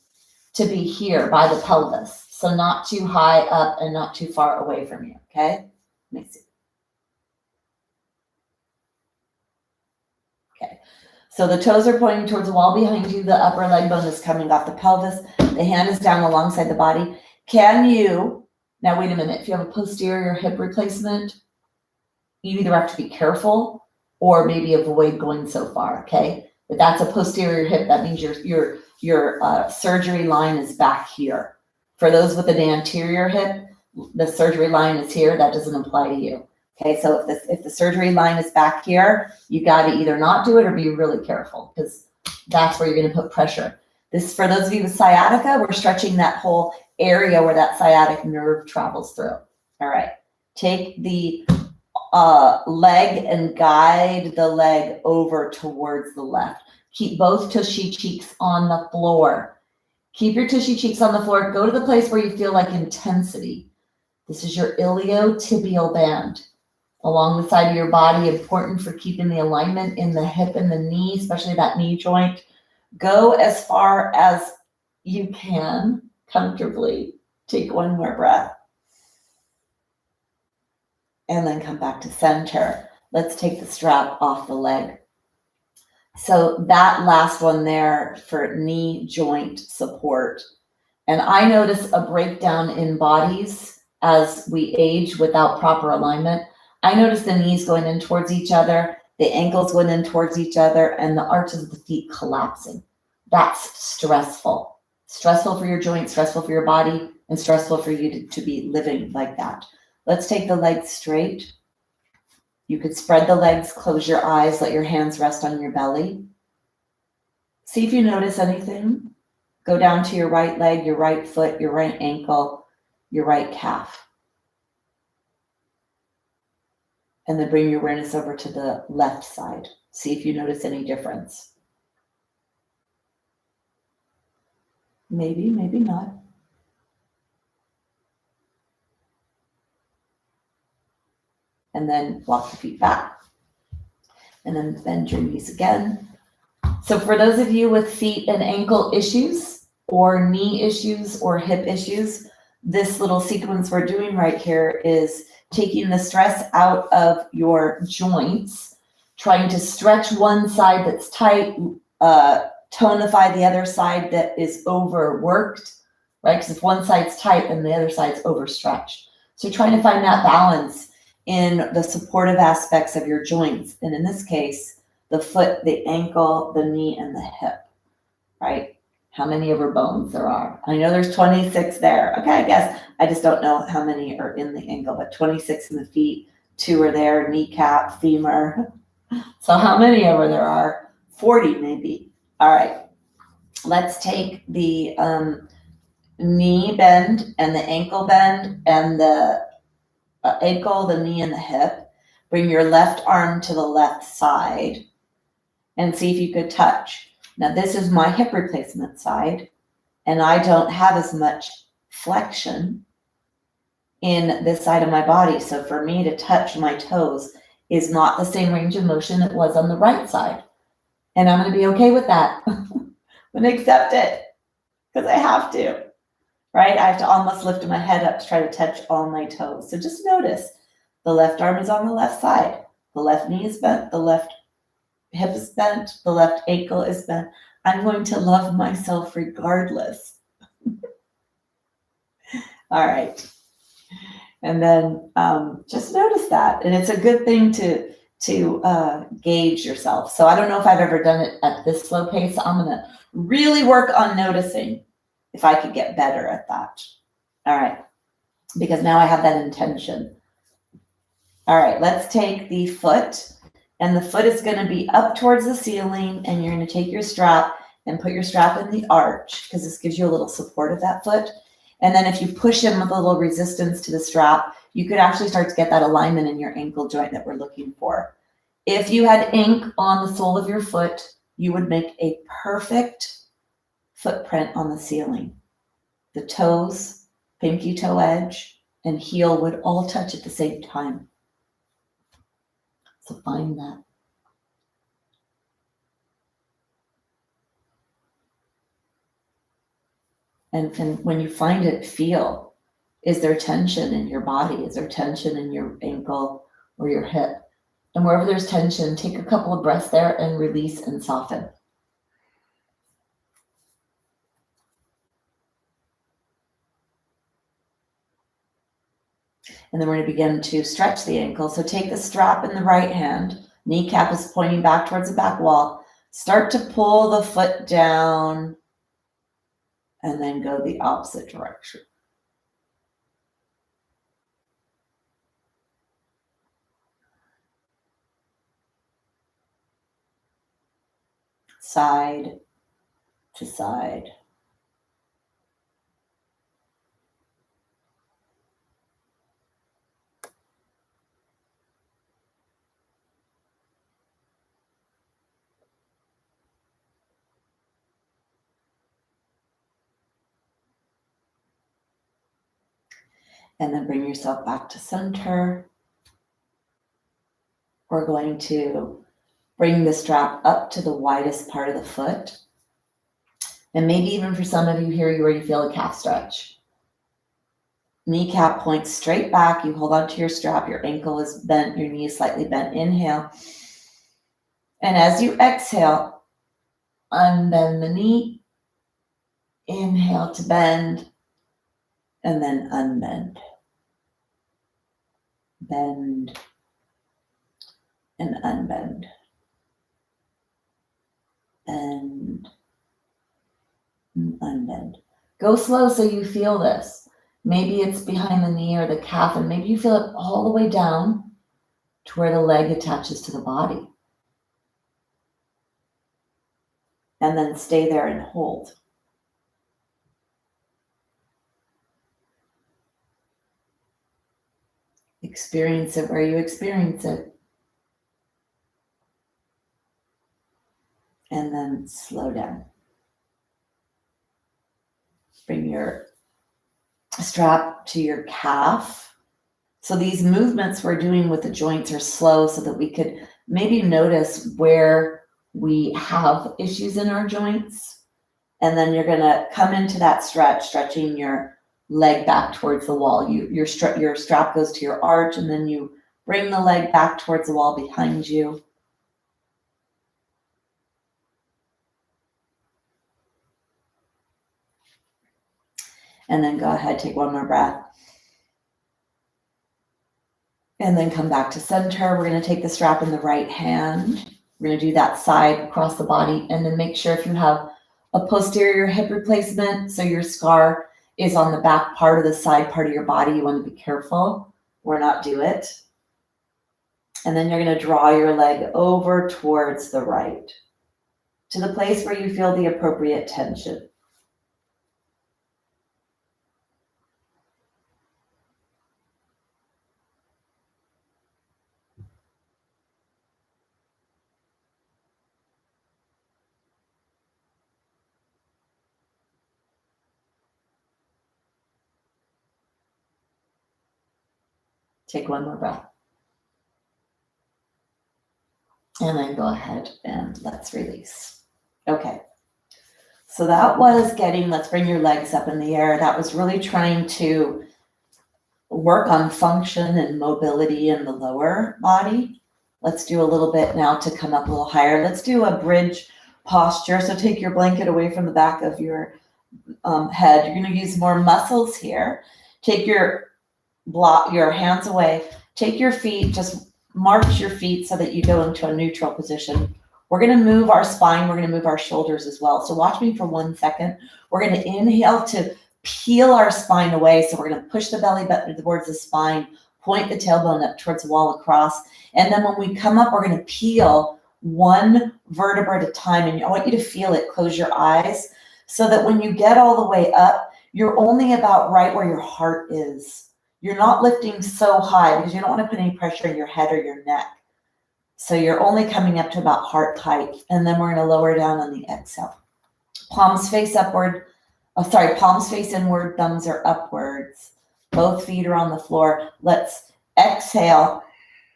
to be here by the pelvis. So not too high up and not too far away from you, okay? Let me see. Okay, so the toes are pointing towards the wall behind you. The upper leg bone is coming off the pelvis. The hand is down alongside the body. Can you, now wait a minute, if you have a posterior hip replacement, you either have to be careful or maybe avoid going so far, okay? If that's a posterior hip, that means your surgery line is back here. For those with an anterior hip, the surgery line is here. That doesn't apply to you. Okay, so if the surgery line is back here, you got to either not do it or be really careful, because that's where you're going to put pressure. This, for those of you with sciatica, we're stretching that whole area where that sciatic nerve travels through. All right, take the leg and guide the leg over towards the left. Keep both tushy cheeks on the floor. Keep your tushy cheeks on the floor. Go to the place where you feel like intensity. This is your iliotibial band along the side of your body, important for keeping the alignment in the hip and the knee, especially that knee joint. Go as far as you can comfortably. Take one more breath. And then come back to center. Let's take the strap off the leg. So that last one there for knee joint support. And I notice a breakdown in bodies as we age without proper alignment. I notice the knees going in towards each other, the ankles going in towards each other, and the arches of the feet collapsing. That's stressful. Stressful for your joints, stressful for your body, and stressful for you to be living like that. Let's take the legs straight. You could spread the legs, close your eyes, let your hands rest on your belly. See if you notice anything. Go down to your right leg, your right foot, your right ankle, your right calf. And then bring your awareness over to the left side. See if you notice any difference. Maybe, maybe not. And then walk the feet back. And then bend your knees again. So for those of you with feet and ankle issues, or knee issues, or hip issues, this little sequence we're doing right here is taking the stress out of your joints, trying to stretch one side that's tight, tonify the other side that is overworked, right? Because if one side's tight and the other side's overstretched. So trying to find that balance in the supportive aspects of your joints. And in this case, the foot, the ankle, the knee, and the hip, right? How many of our bones there are. I know there's 26 there. Okay, I guess I just don't know how many are in the ankle, but 26 in the feet, 2 are there, kneecap, femur. So how many of there are? 40 maybe. All right, let's take the knee bend and the ankle bend and the ankle, the knee, and the hip. Bring your left arm to the left side and see if you could touch. Now this is my hip replacement side, and I don't have as much flexion in this side of my body. So for me to touch my toes is not the same range of motion it was on the right side. And I'm going to be okay with that. I'm going to accept it because I have to, right? I have to almost lift my head up to try to touch all my toes. So just notice the left arm is on the left side. The left knee is bent. The left hip is bent. The left ankle is bent. I'm going to love myself regardless. All right. And then just notice that. And it's a good thing to gauge yourself. So I don't know if I've ever done it at this slow pace. I'm going to really work on noticing if I could get better at that. All right. Because now I have that intention. All right. Let's take the foot. And the foot is going to be up towards the ceiling. And you're going to take your strap and put your strap in the arch because this gives you a little support of that foot. And then if you push in with a little resistance to the strap, you could actually start to get that alignment in your ankle joint that we're looking for. If you had ink on the sole of your foot, you would make a perfect footprint on the ceiling. The toes, pinky toe edge, and heel would all touch at the same time. So find that. And when you find it, feel, is there tension in your body? Is there tension in your ankle or your hip? And wherever there's tension, take a couple of breaths there and release and soften. And then we're going to begin to stretch the ankle. So take the strap in the right hand. Kneecap is pointing back towards the back wall. Start to pull the foot down and then go the opposite direction. Side to side. And then bring yourself back to center. We're going to bring the strap up to the widest part of the foot. And maybe even for some of you here, you already feel a calf stretch. Kneecap points straight back. You hold on to your strap. Your ankle is bent. Your knee is slightly bent. Inhale. And as you exhale, unbend the knee. Inhale to bend. And then unbend. Bend. And unbend. Bend. And unbend. Go slow so you feel this. Maybe it's behind the knee or the calf, and maybe you feel it all the way down to where the leg attaches to the body. And then stay there and hold. Experience it where you experience it. And then slow down. Bring your strap to your calf. So these movements we're doing with the joints are slow so that we could maybe notice where we have issues in our joints. And then you're going to come into that stretch, stretching your leg back towards the wall. Your strap goes to your arch, and then you bring the leg back towards the wall behind you. And then go ahead, take one more breath. And then come back to center. We're going to take the strap in the right hand. We're going to do that side across the body. And then make sure if you have a posterior hip replacement, so your scar is on the back part of the side part of your body, you want to be careful or not do it. And then you're going to draw your leg over towards the right to the place where you feel the appropriate tension. Take one more breath. And then go ahead and let's release. Okay. So that was let's bring your legs up in the air. That was really trying to work on function and mobility in the lower body. Let's do a little bit now to come up a little higher. Let's do a bridge posture. So take your blanket away from the back of your head. You're going to use more muscles here. Take your hands away. Take your feet, just march your feet so that you go into a neutral position. We're going to move our spine. We're going to move our shoulders as well. So watch me for 1 second. We're going to inhale to peel our spine away. So we're going to push the belly button towards the spine, point the tailbone up towards the wall across. And then when we come up, we're going to peel one vertebra at a time. And I want you to feel it. Close your eyes so that when you get all the way up, you're only about right where your heart is. You're not lifting so high because you don't want to put any pressure in your head or your neck. So you're only coming up to about heart height. And then we're going to lower down on the exhale. Palms face upward. Palms face inward, thumbs are upwards. Both feet are on the floor. Let's exhale,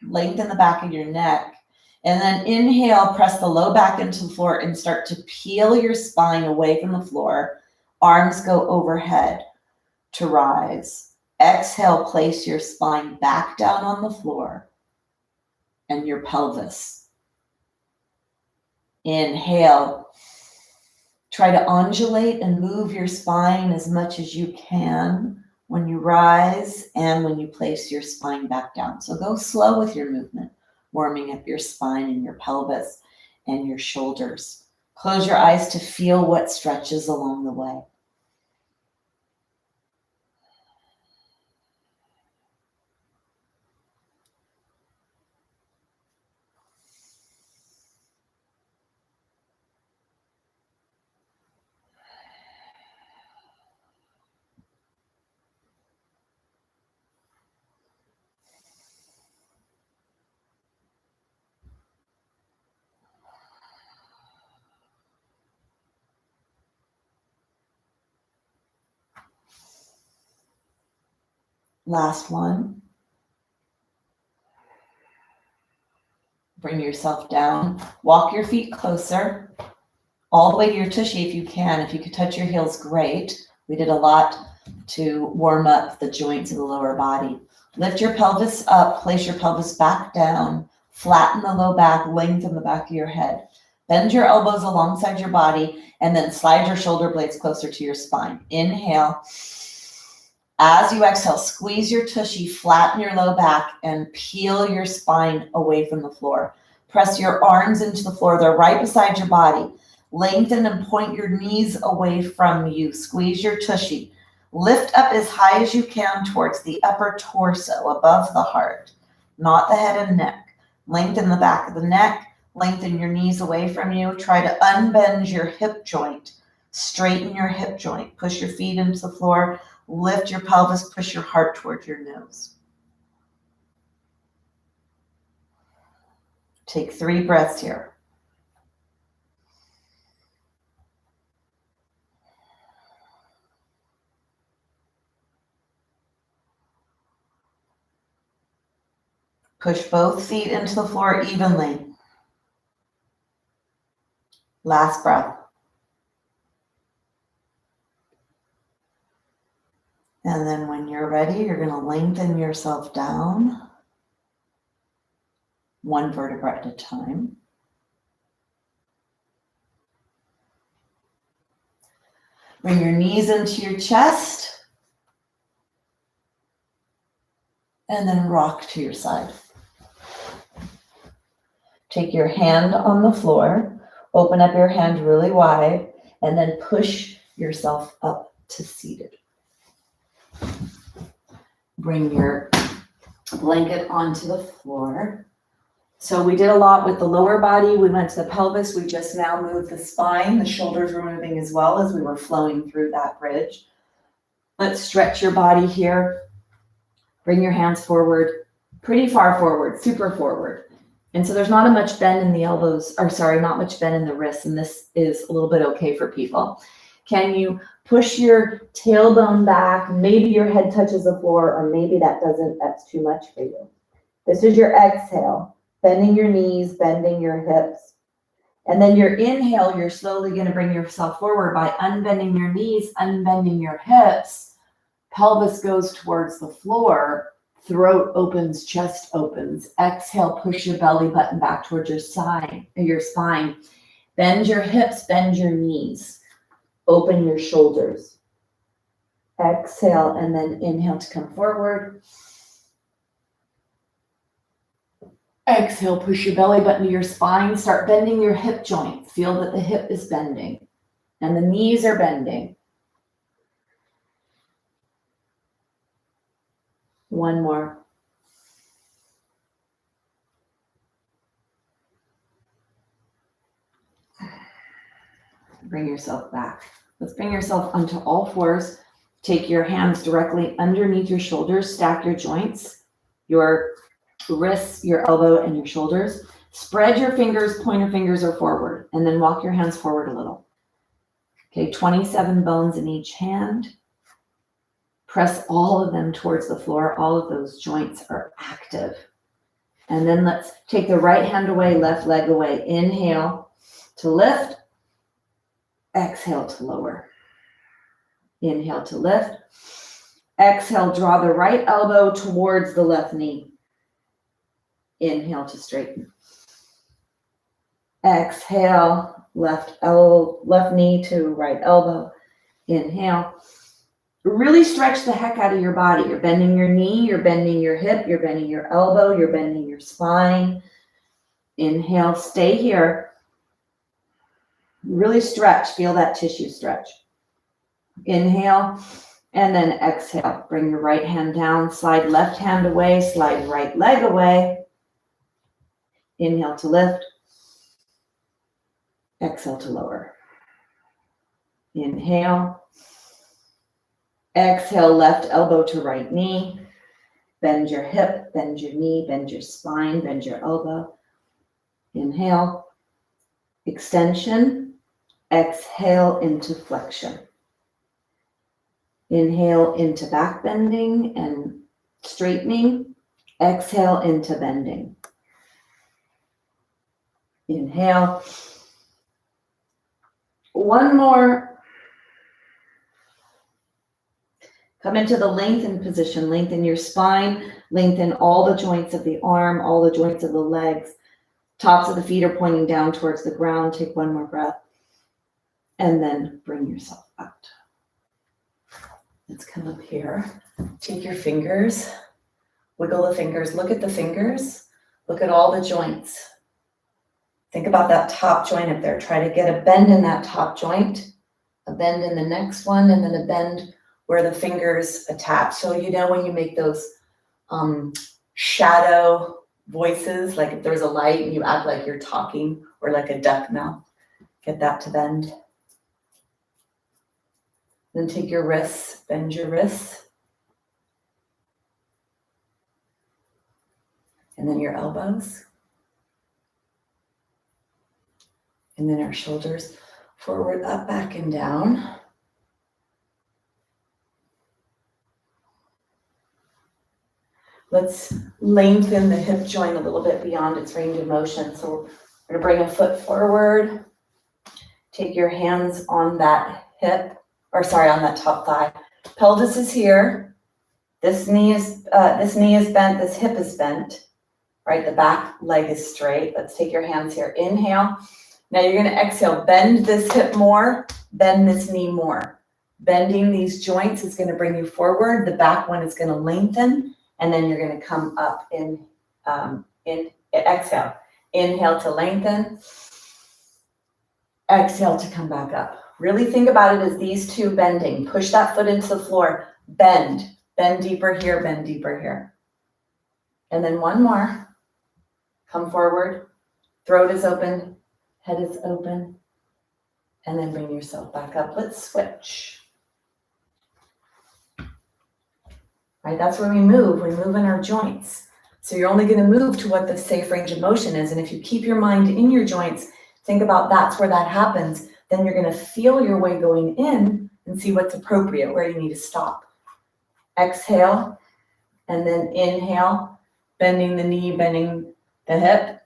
lengthen the back of your neck. And then inhale, press the low back into the floor and start to peel your spine away from the floor. Arms go overhead to rise. Exhale, place your spine back down on the floor and your pelvis. Inhale. Try to undulate and move your spine as much as you can when you rise and when you place your spine back down. So go slow with your movement, warming up your spine and your pelvis and your shoulders. Close your eyes to feel what stretches along the way. Last one. Bring yourself down. Walk your feet closer, all the way to your tushy if you can. If you could touch your heels, great. We did a lot to warm up the joints of the lower body. Lift your pelvis up, place your pelvis back down, flatten the low back, lengthen the back of your head. Bend your elbows alongside your body, and then slide your shoulder blades closer to your spine. Inhale. As you exhale, squeeze your tushy, flatten your low back, and peel your spine away from the floor. Press your arms into the floor. They're right beside your body. Lengthen and point your knees away from you. Squeeze your tushy. Lift up as high as you can towards the upper torso, above the heart, not the head and neck. Lengthen the back of the neck. Lengthen your knees away from you. Try to unbend your hip joint. Straighten your hip joint. Push your feet into the floor. Lift your pelvis, push your heart towards your nose. Take 3 breaths here. Push both feet into the floor evenly. Last breath. And then when you're ready, you're going to lengthen yourself down, 1 vertebra at a time. Bring your knees into your chest. And then rock to your side. Take your hand on the floor, open up your hand really wide, and then push yourself up to seated. Bring your blanket onto the floor. So we did a lot with the lower body. We went to the pelvis. We just now moved the spine. The shoulders were moving as well as we were flowing through that bridge. Let's stretch your body here. Bring your hands forward, pretty far forward, super forward. And so there's not much bend in the elbows, not much bend in the wrists, and this is a little bit okay for people. Can you push your tailbone back? Maybe your head touches the floor, or maybe that's too much for you. This is your exhale. bending your knees, bending your hips. And then your inhale, you're slowly going to bring yourself forward by unbending your knees, unbending your hips. Pelvis goes towards the floor. Throat opens, chest opens. Exhale, push your belly button back towards your spine. Bend your hips, bend your knees. Open your shoulders. Exhale, and then inhale to come forward. Exhale, push your belly button to your spine. Start bending your hip joints. Feel that the hip is bending and the knees are bending. One more. Bring yourself back. Let's bring yourself onto all fours. Take your hands directly underneath your shoulders. Stack your joints, your wrists, your elbow, and your shoulders. Spread your fingers, pointer fingers are forward, and then walk your hands forward a little. Okay, 27 bones in each hand. Press all of them towards the floor. All of those joints are active. And then let's take the right hand away, left leg away. Inhale to lift. Exhale to lower. Inhale to lift. Exhale, draw the right elbow towards the left knee. Inhale to straighten. Exhale, left knee to right elbow. Inhale. Really stretch the heck out of your body. You're bending your knee, you're bending your hip, you're bending your elbow, you're bending your spine. Inhale, stay here. Really stretch, feel that tissue stretch. Inhale, and then exhale. Bring your right hand down, slide left hand away, slide right leg away. Inhale to lift. Exhale to lower. Inhale. Exhale, left elbow to right knee. Bend your hip, bend your knee, bend your spine, bend your elbow. Inhale. Extension. Exhale into flexion. Inhale into back bending and straightening. Exhale into bending. Inhale. One more. Come into the lengthened position. Lengthen your spine. Lengthen all the joints of the arm, all the joints of the legs. Tops of the feet are pointing down towards the ground. Take one more breath. And then bring yourself out. Let's come up here. Take your fingers. Wiggle the fingers. Look at the fingers. Look at all the joints. Think about that top joint up there. Try to get a bend in that top joint, a bend in the next one, and then a bend where the fingers attach. So you know when you make those shadow voices, like if there's a light and you act like you're talking, or like a duck mouth, get that to bend. Then take your wrists, bend your wrists. And then your elbows. And then our shoulders forward, up, back, and down. Let's lengthen the hip joint a little bit beyond its range of motion. So we're going to bring a foot forward. Take your hands on that hip, on that top thigh. Pelvis is here. This knee is bent. This hip is bent. Right, the back leg is straight. Let's take your hands here. Inhale. Now you're going to exhale. Bend this hip more. Bend this knee more. Bending these joints is going to bring you forward. The back one is going to lengthen, and then you're going to come up in exhale. Inhale to lengthen. Exhale to come back up. Really think about it as these two bending. Push that foot into the floor. Bend. Bend deeper here. Bend deeper here. And then one more. Come forward. Throat is open. Head is open. And then bring yourself back up. Let's switch. Right, that's where we move. We move in our joints. So you're only going to move to what the safe range of motion is. And if you keep your mind in your joints, think about that's where that happens. Then you're going to feel your way going in and see what's appropriate, where you need to stop. Exhale, and then inhale, bending the knee, bending the hip.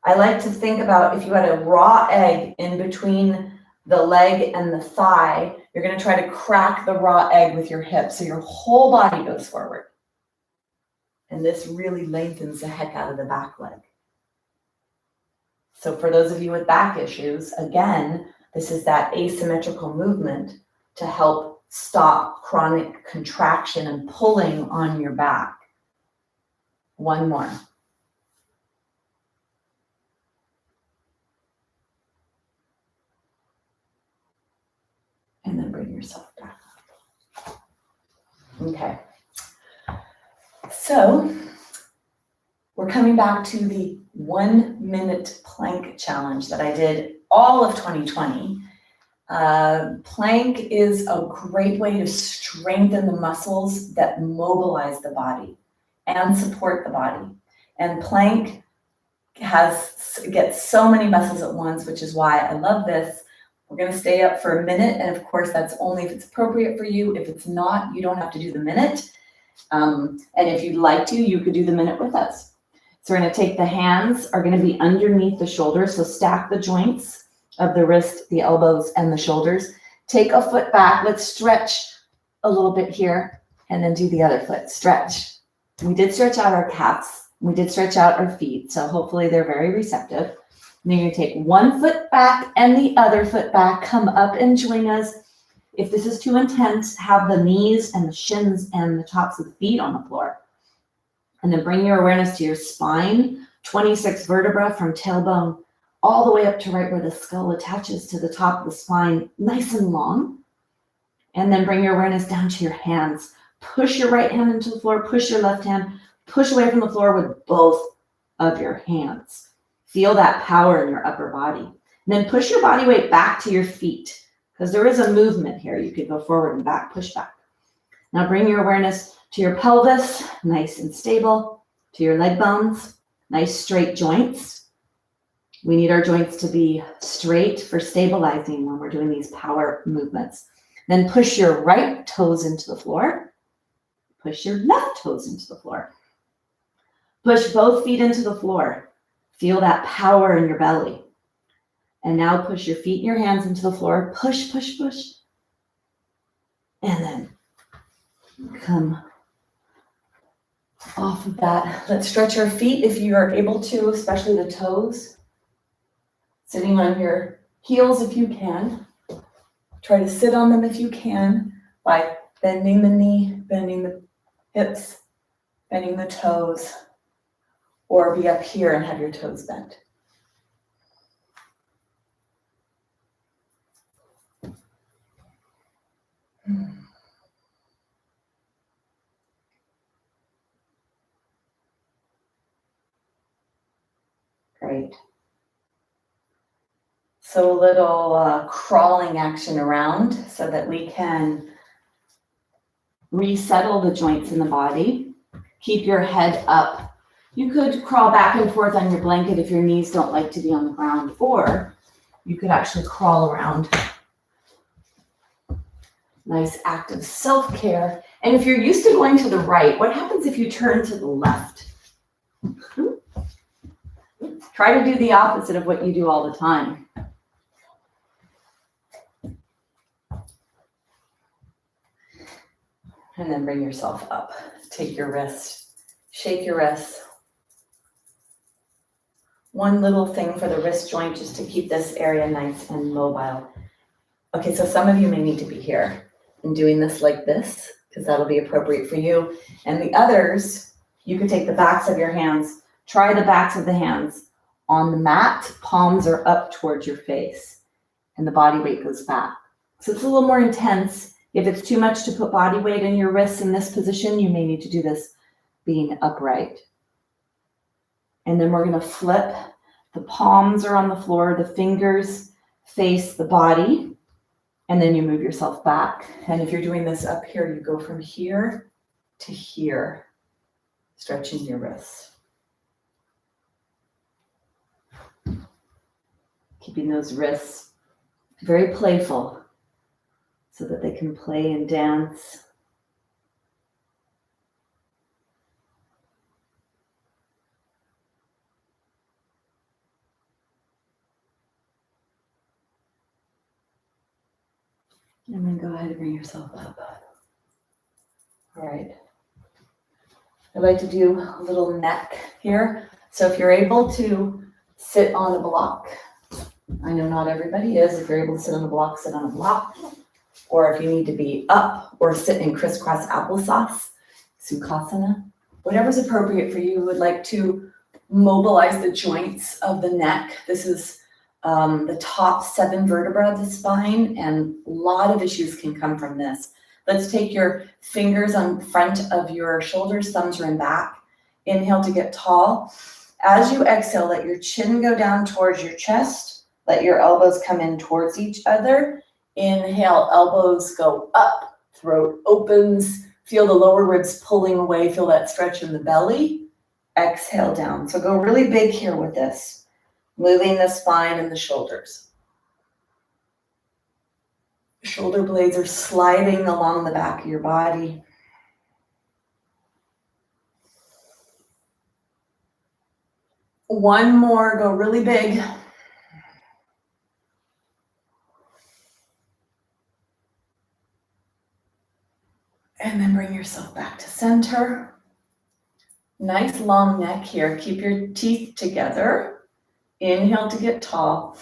I like to think about if you had a raw egg in between the leg and the thigh, you're going to try to crack the raw egg with your hip so your whole body goes forward. And this really lengthens the heck out of the back leg. So for those of you with back issues, again, this is that asymmetrical movement to help stop chronic contraction and pulling on your back. One more. And then bring yourself back up. Okay. So we're coming back to the 1 minute plank challenge that I did all of 2020. Plank is a great way to strengthen the muscles that mobilize the body and support the body. And plank gets so many muscles at once, which is why I love this. We're going to stay up for a minute, and of course that's only if it's appropriate for you. If it's not, you don't have to do the minute. And if you'd like to, you could do the minute with us. So we're going to take the hands are going to be underneath the shoulders, so stack the joints of the wrist, the elbows, and the shoulders. Take a foot back. Let's stretch a little bit here, and then do the other foot. Stretch. We did stretch out our calves. We did stretch out our feet, so hopefully they're very receptive. And then you're going to take one foot back and the other foot back. Come up and join us. If this is too intense, have the knees and the shins and the tops of the feet on the floor. And then bring your awareness to your spine, 26 vertebrae from tailbone all the way up to right where the skull attaches to the top of the spine, nice and long. And then bring your awareness down to your hands. Push your right hand into the floor, push your left hand, push away from the floor with both of your hands. Feel that power in your upper body. And then push your body weight back to your feet, because there is a movement here. You could go forward and back, push back. Now bring your awareness to your pelvis, nice and stable, to your leg bones, nice straight joints. We need our joints to be straight for stabilizing when we're doing these power movements. Then push your right toes into the floor. Push your left toes into the floor. Push both feet into the floor. Feel that power in your belly. And now push your feet and your hands into the floor. Push, push, push. And then come off of that. Let's stretch our feet if you are able to, especially the toes. Sitting on your heels if you can. Try to sit on them if you can by bending the knee, bending the hips, bending the toes, or be up here and have your toes bent. Great. So a little crawling action around so that we can resettle the joints in the body. Keep your head up. You could crawl back and forth on your blanket if your knees don't like to be on the ground, or you could actually crawl around. Nice act of self-care. And if you're used to going to the right, what happens if you turn to the left? Try to do the opposite of what you do all the time. And then bring yourself up. Take your wrist, shake your wrist. One little thing for the wrist joint just to keep this area nice and mobile. Okay, so some of you may need to be here and doing this like this, because that'll be appropriate for you. And the others, you can take the backs of your hands, try the backs of the hands on the mat, palms are up towards your face, and the body weight goes back. So it's a little more intense. If it's too much to put body weight in your wrists in this position, you may need to do this being upright. And then we're going to flip. The palms are on the floor, the fingers face the body, and then you move yourself back. And if you're doing this up here, you go from here to here, stretching your wrists. Keeping those wrists very playful so that they can play and dance. And then go ahead and bring yourself up. All right. I'd like to do a little neck here. So if you're able to sit on a block, I know not everybody is. If you're able to sit on a block, sit on a block. Or if you need to be up or sit in crisscross applesauce, Sukhasana, whatever's appropriate for you. Would like to mobilize the joints of the neck. This is the top 7 vertebrae of the spine, and a lot of issues can come from this. Let's take your fingers on front of your shoulders, thumbs are in back. Inhale to get tall. As you exhale, let your chin go down towards your chest. Let your elbows come in towards each other. Inhale, elbows go up, throat opens. Feel the lower ribs pulling away. Feel that stretch in the belly. Exhale down. So go really big here with this. Moving the spine and the shoulders. Shoulder blades are sliding along the back of your body. One more, go really big. And then bring yourself back to center. Nice long neck here. Keep your teeth together. Inhale to get tall.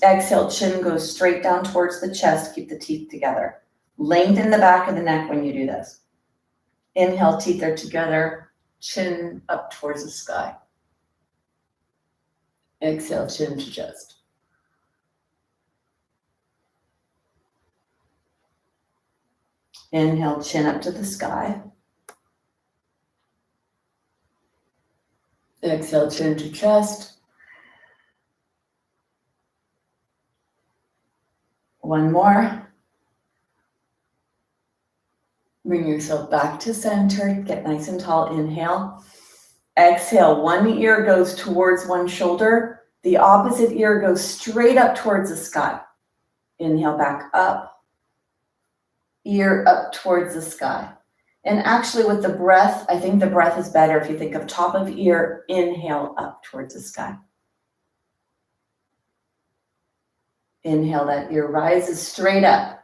Exhale, chin goes straight down towards the chest. Keep the teeth together. Lengthen the back of the neck when you do this. Inhale, teeth are together. Chin up towards the sky. Exhale, chin to chest. Inhale, chin up to the sky. Exhale, chin to chest. One more. Bring yourself back to center. Get nice and tall. Inhale. Exhale. One ear goes towards one shoulder. The opposite ear goes straight up towards the sky. Inhale back up. Ear up towards the sky. And actually with the breath, I think the breath is better if you think of top of ear, inhale up towards the sky. Inhale, that ear rises straight up.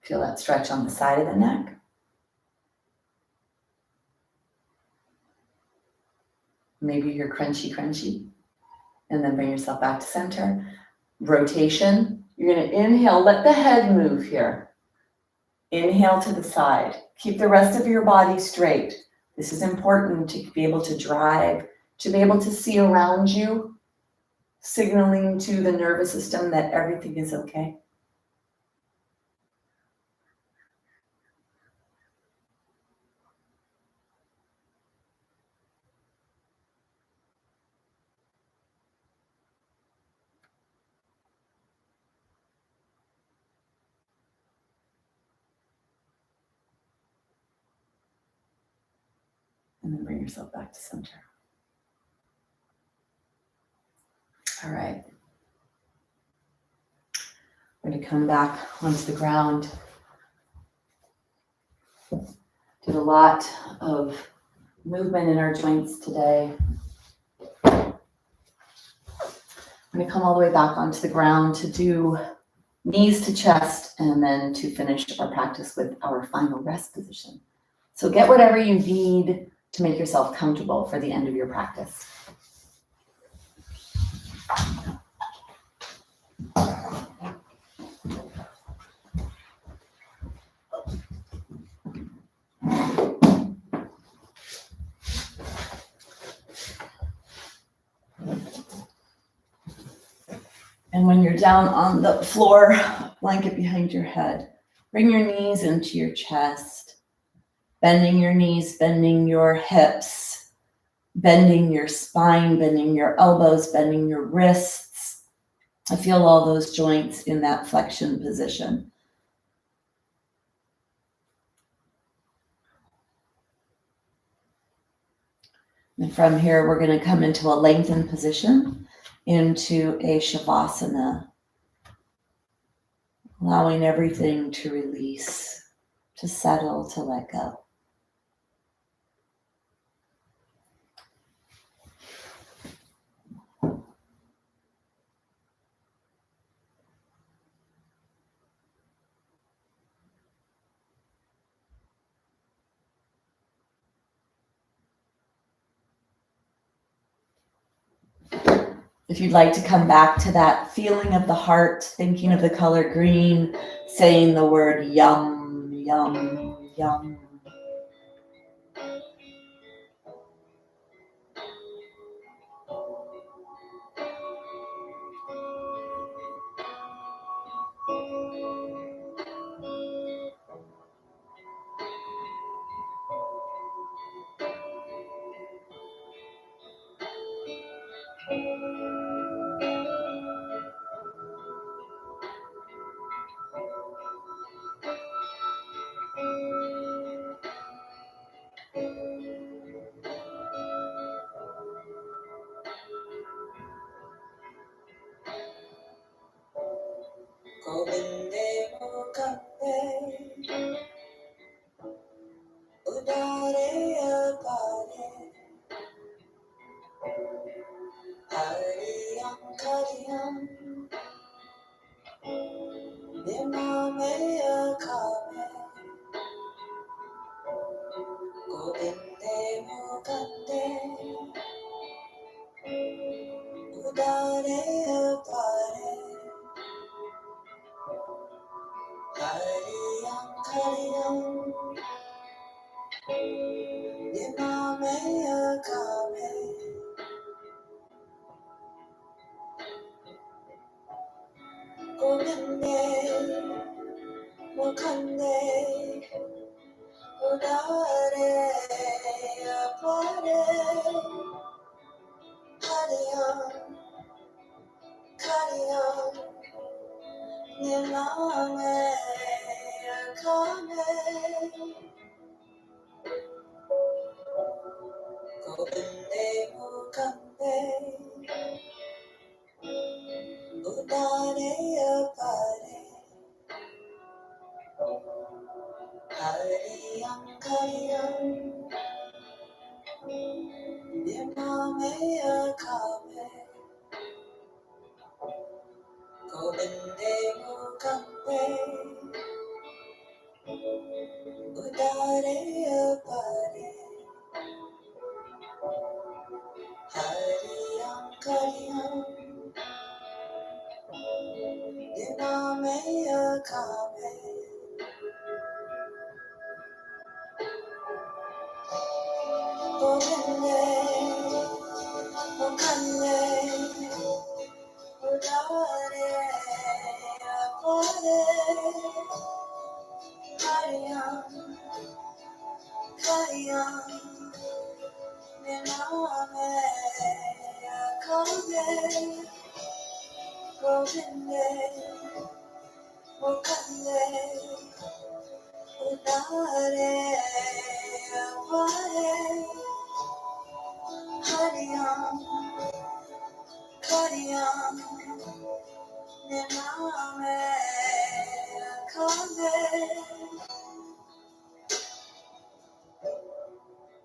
Feel that stretch on the side of the neck. Maybe you're crunchy. And then bring yourself back to center. Rotation. You're going to inhale, let the head move here. Inhale to the side. Keep the rest of your body straight. This is important to be able to drive, to be able to see around you, signaling to the nervous system that everything is okay. And then bring yourself back to center. All right. We're going to come back onto the ground. Did a lot of movement in our joints today. I'm going to come all the way back onto the ground to do knees to chest and then to finish our practice with our final rest position. So get whatever you need to make yourself comfortable for the end of your practice. And when you're down on the floor, blanket behind your head, bring your knees into your chest, bending your knees, bending your hips, bending your spine, bending your elbows, bending your wrists. I feel all those joints in that flexion position. And from here, we're going to come into a lengthened position, into a Shavasana, allowing everything to release, to settle, to let go. If you'd like to come back to that feeling of the heart, thinking of the color green, saying the word yum, yum, yum. Govinde mukande udare apare hariyam kariyam nimame akame Govinde mukande udare apare hariyam kariyam nimame akame Govinde mukande udare apare Kariyam, kariyam, nilame akame. Govinde mukande, udare apare. Kariyam, kariyam, nilame akame. Govinde mukande, udare apare. Kariyam, kariyam, nilame akame. Govinde mukande udare apare kariyam kariyam nilame akame Govinde mukande udare apare kariyam kariyam nilame akame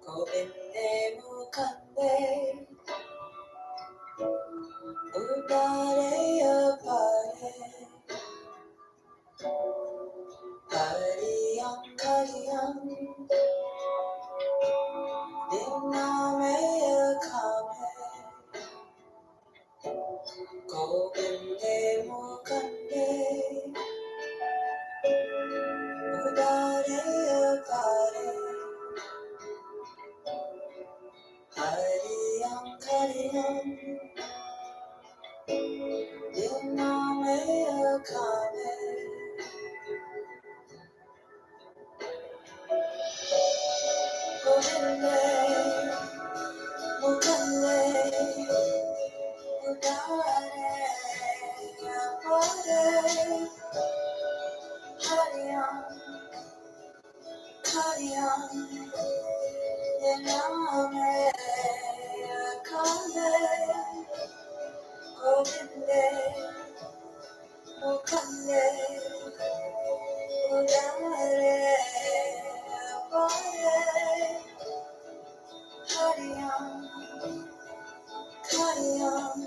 Govinde mukande udare apare kariyam kariyam nilame akame Govinde mukande udare apare kariyam kariyam nilame akame Govinde mukande udare apare kariyam kariyam nilame akame Govinde mukande udare apare kariyam kariyam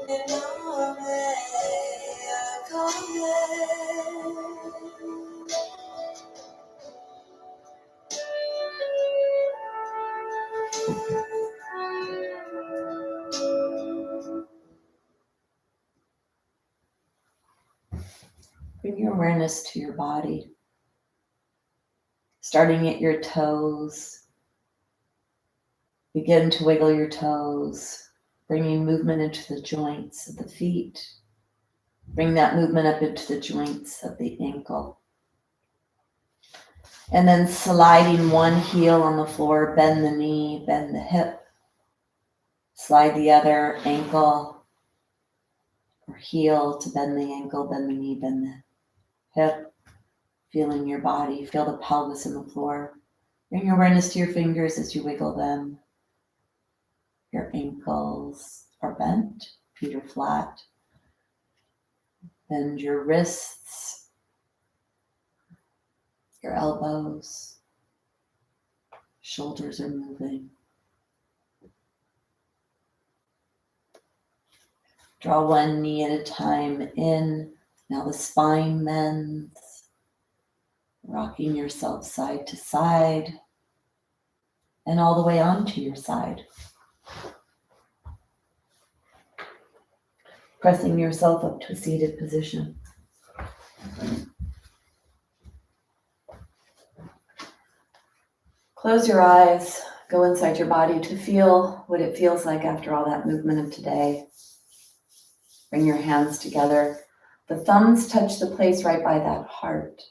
nilame akame Bring your awareness to your body, starting at your toes. Begin to wiggle your toes, bringing movement into the joints of the feet. Bring that movement up into the joints of the ankle. And then sliding one heel on the floor, bend the knee, bend the hip. Slide the other ankle or heel to bend the ankle, bend the knee, bend the hip. Feeling your body, feel the pelvis in the floor. Bring your awareness to your fingers as you wiggle them. Your ankles are bent, feet are flat. Bend your wrists, your elbows, shoulders are moving. Draw one knee at a time in. Now the spine bends, rocking yourself side to side and all the way onto your side. Pressing yourself up to a seated position. Close your eyes, go inside your body to feel what it feels like after all that movement of today. Bring your hands together. The thumbs touch the place right by that heart.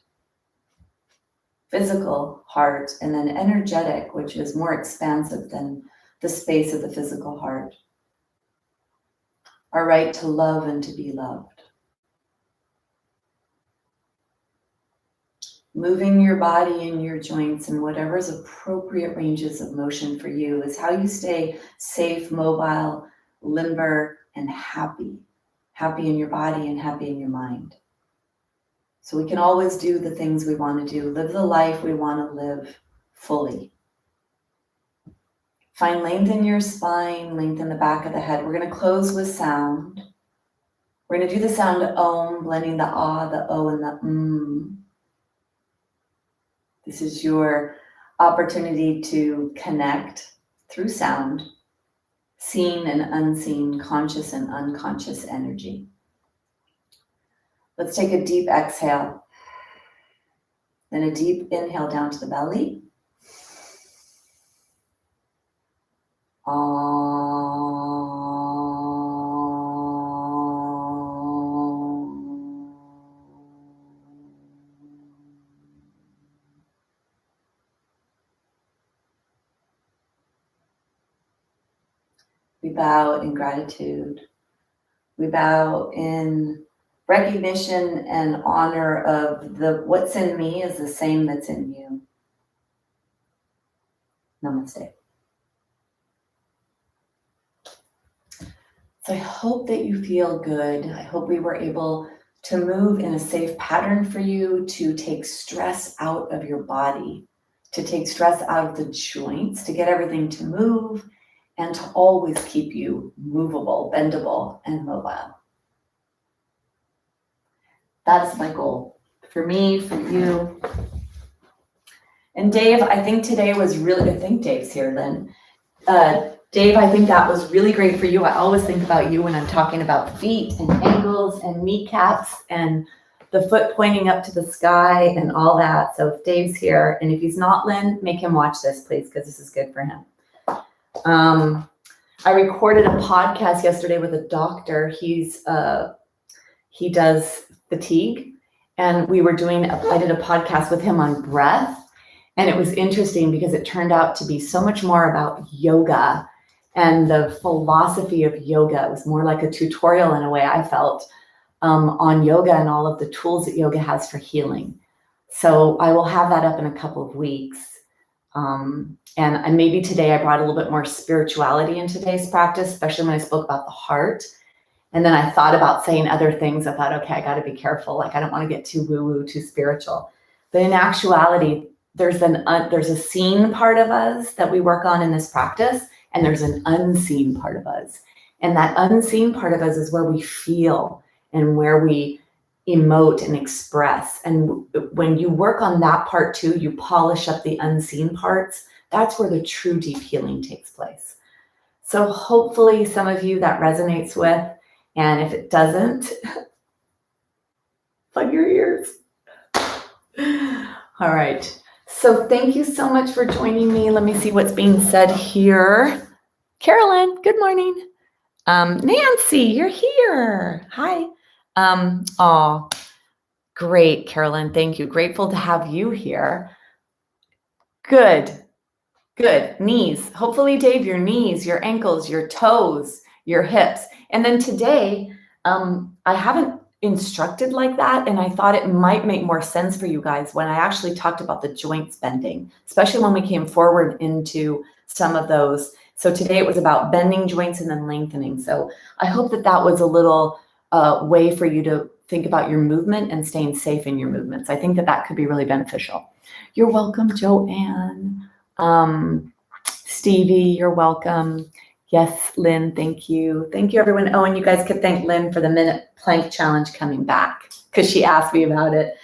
Physical heart, and then energetic, which is more expansive than the space of the physical heart. Our right to love and to be loved. Moving your body and your joints in whatever's appropriate ranges of motion for you is how you stay safe, mobile, limber, and happy. Happy in your body and happy in your mind. So we can always do the things we want to do, live the life we want to live fully. Find length in your spine, length in the back of the head. We're going to close with sound. We're going to do the sound Om, blending the Ah, the O, and the This is your opportunity to connect through sound, seen and unseen, conscious and unconscious energy. Let's take a deep exhale, then a deep inhale down to the belly. We bow in gratitude. We bow in recognition and honor of the what's in me is the same that's in you. Namaste. So I hope that you feel good. I hope we were able to move in a safe pattern for you, to take stress out of your body, to take stress out of the joints, to get everything to move, and to always keep you movable, bendable, and mobile. That is my goal for me, for you. And Dave, I think today was really, I think Dave's here, Lynn. Dave, I think that was really great for you. I always think about you when I'm talking about feet and ankles and kneecaps and the foot pointing up to the sky and all that. So if Dave's here, and if he's not, Lynn, make him watch this, please, because this is good for him. I recorded a podcast yesterday with a doctor. He does fatigue, and I did a podcast with him on breath. And it was interesting because it turned out to be so much more about yoga and the philosophy of yoga. It was more like a tutorial in a way, I felt, on yoga and all of the tools that yoga has for healing. So I will have that up in a couple of weeks. And maybe today I brought a little bit more spirituality in today's practice, especially when I spoke about the heart. And then I thought about saying other things. I thought, okay, I got to be careful. Like, I don't want to get too woo-woo, too spiritual. But in actuality, there's a seen part of us that we work on in this practice, and there's an unseen part of us. And that unseen part of us is where we feel and where we emote and express. And when you work on that part too, you polish up the unseen parts. That's where the true deep healing takes place. So hopefully some of you that resonates with, and if it doesn't, Plug your ears. All right. So thank you so much for joining me. Let me see what's being said here. Carolyn, good morning. Nancy, you're here. Hi. Oh, great, Carolyn. Thank you. Grateful to have you here. Good. Good. Knees. Hopefully, Dave, your knees, your ankles, your toes, your hips. And then today, I haven't instructed like that, and I thought it might make more sense for you guys when I actually talked about the joints bending, especially when we came forward into some of those. So today it was about bending joints and then lengthening. So I hope that that was a little way for you to think about your movement and staying safe in your movements. I think that that could be really beneficial. You're welcome, Joanne. Stevie, you're welcome. Yes, Lynn, thank you. Thank you, everyone. Oh, and you guys could thank Lynn for the minute plank challenge coming back because she asked me about it.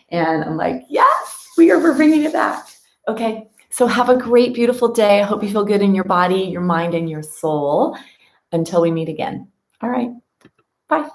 And I'm like, yes, we're bringing it back. Okay, so have a great, beautiful day. I hope you feel good in your body, your mind, and your soul until we meet again. All right, bye.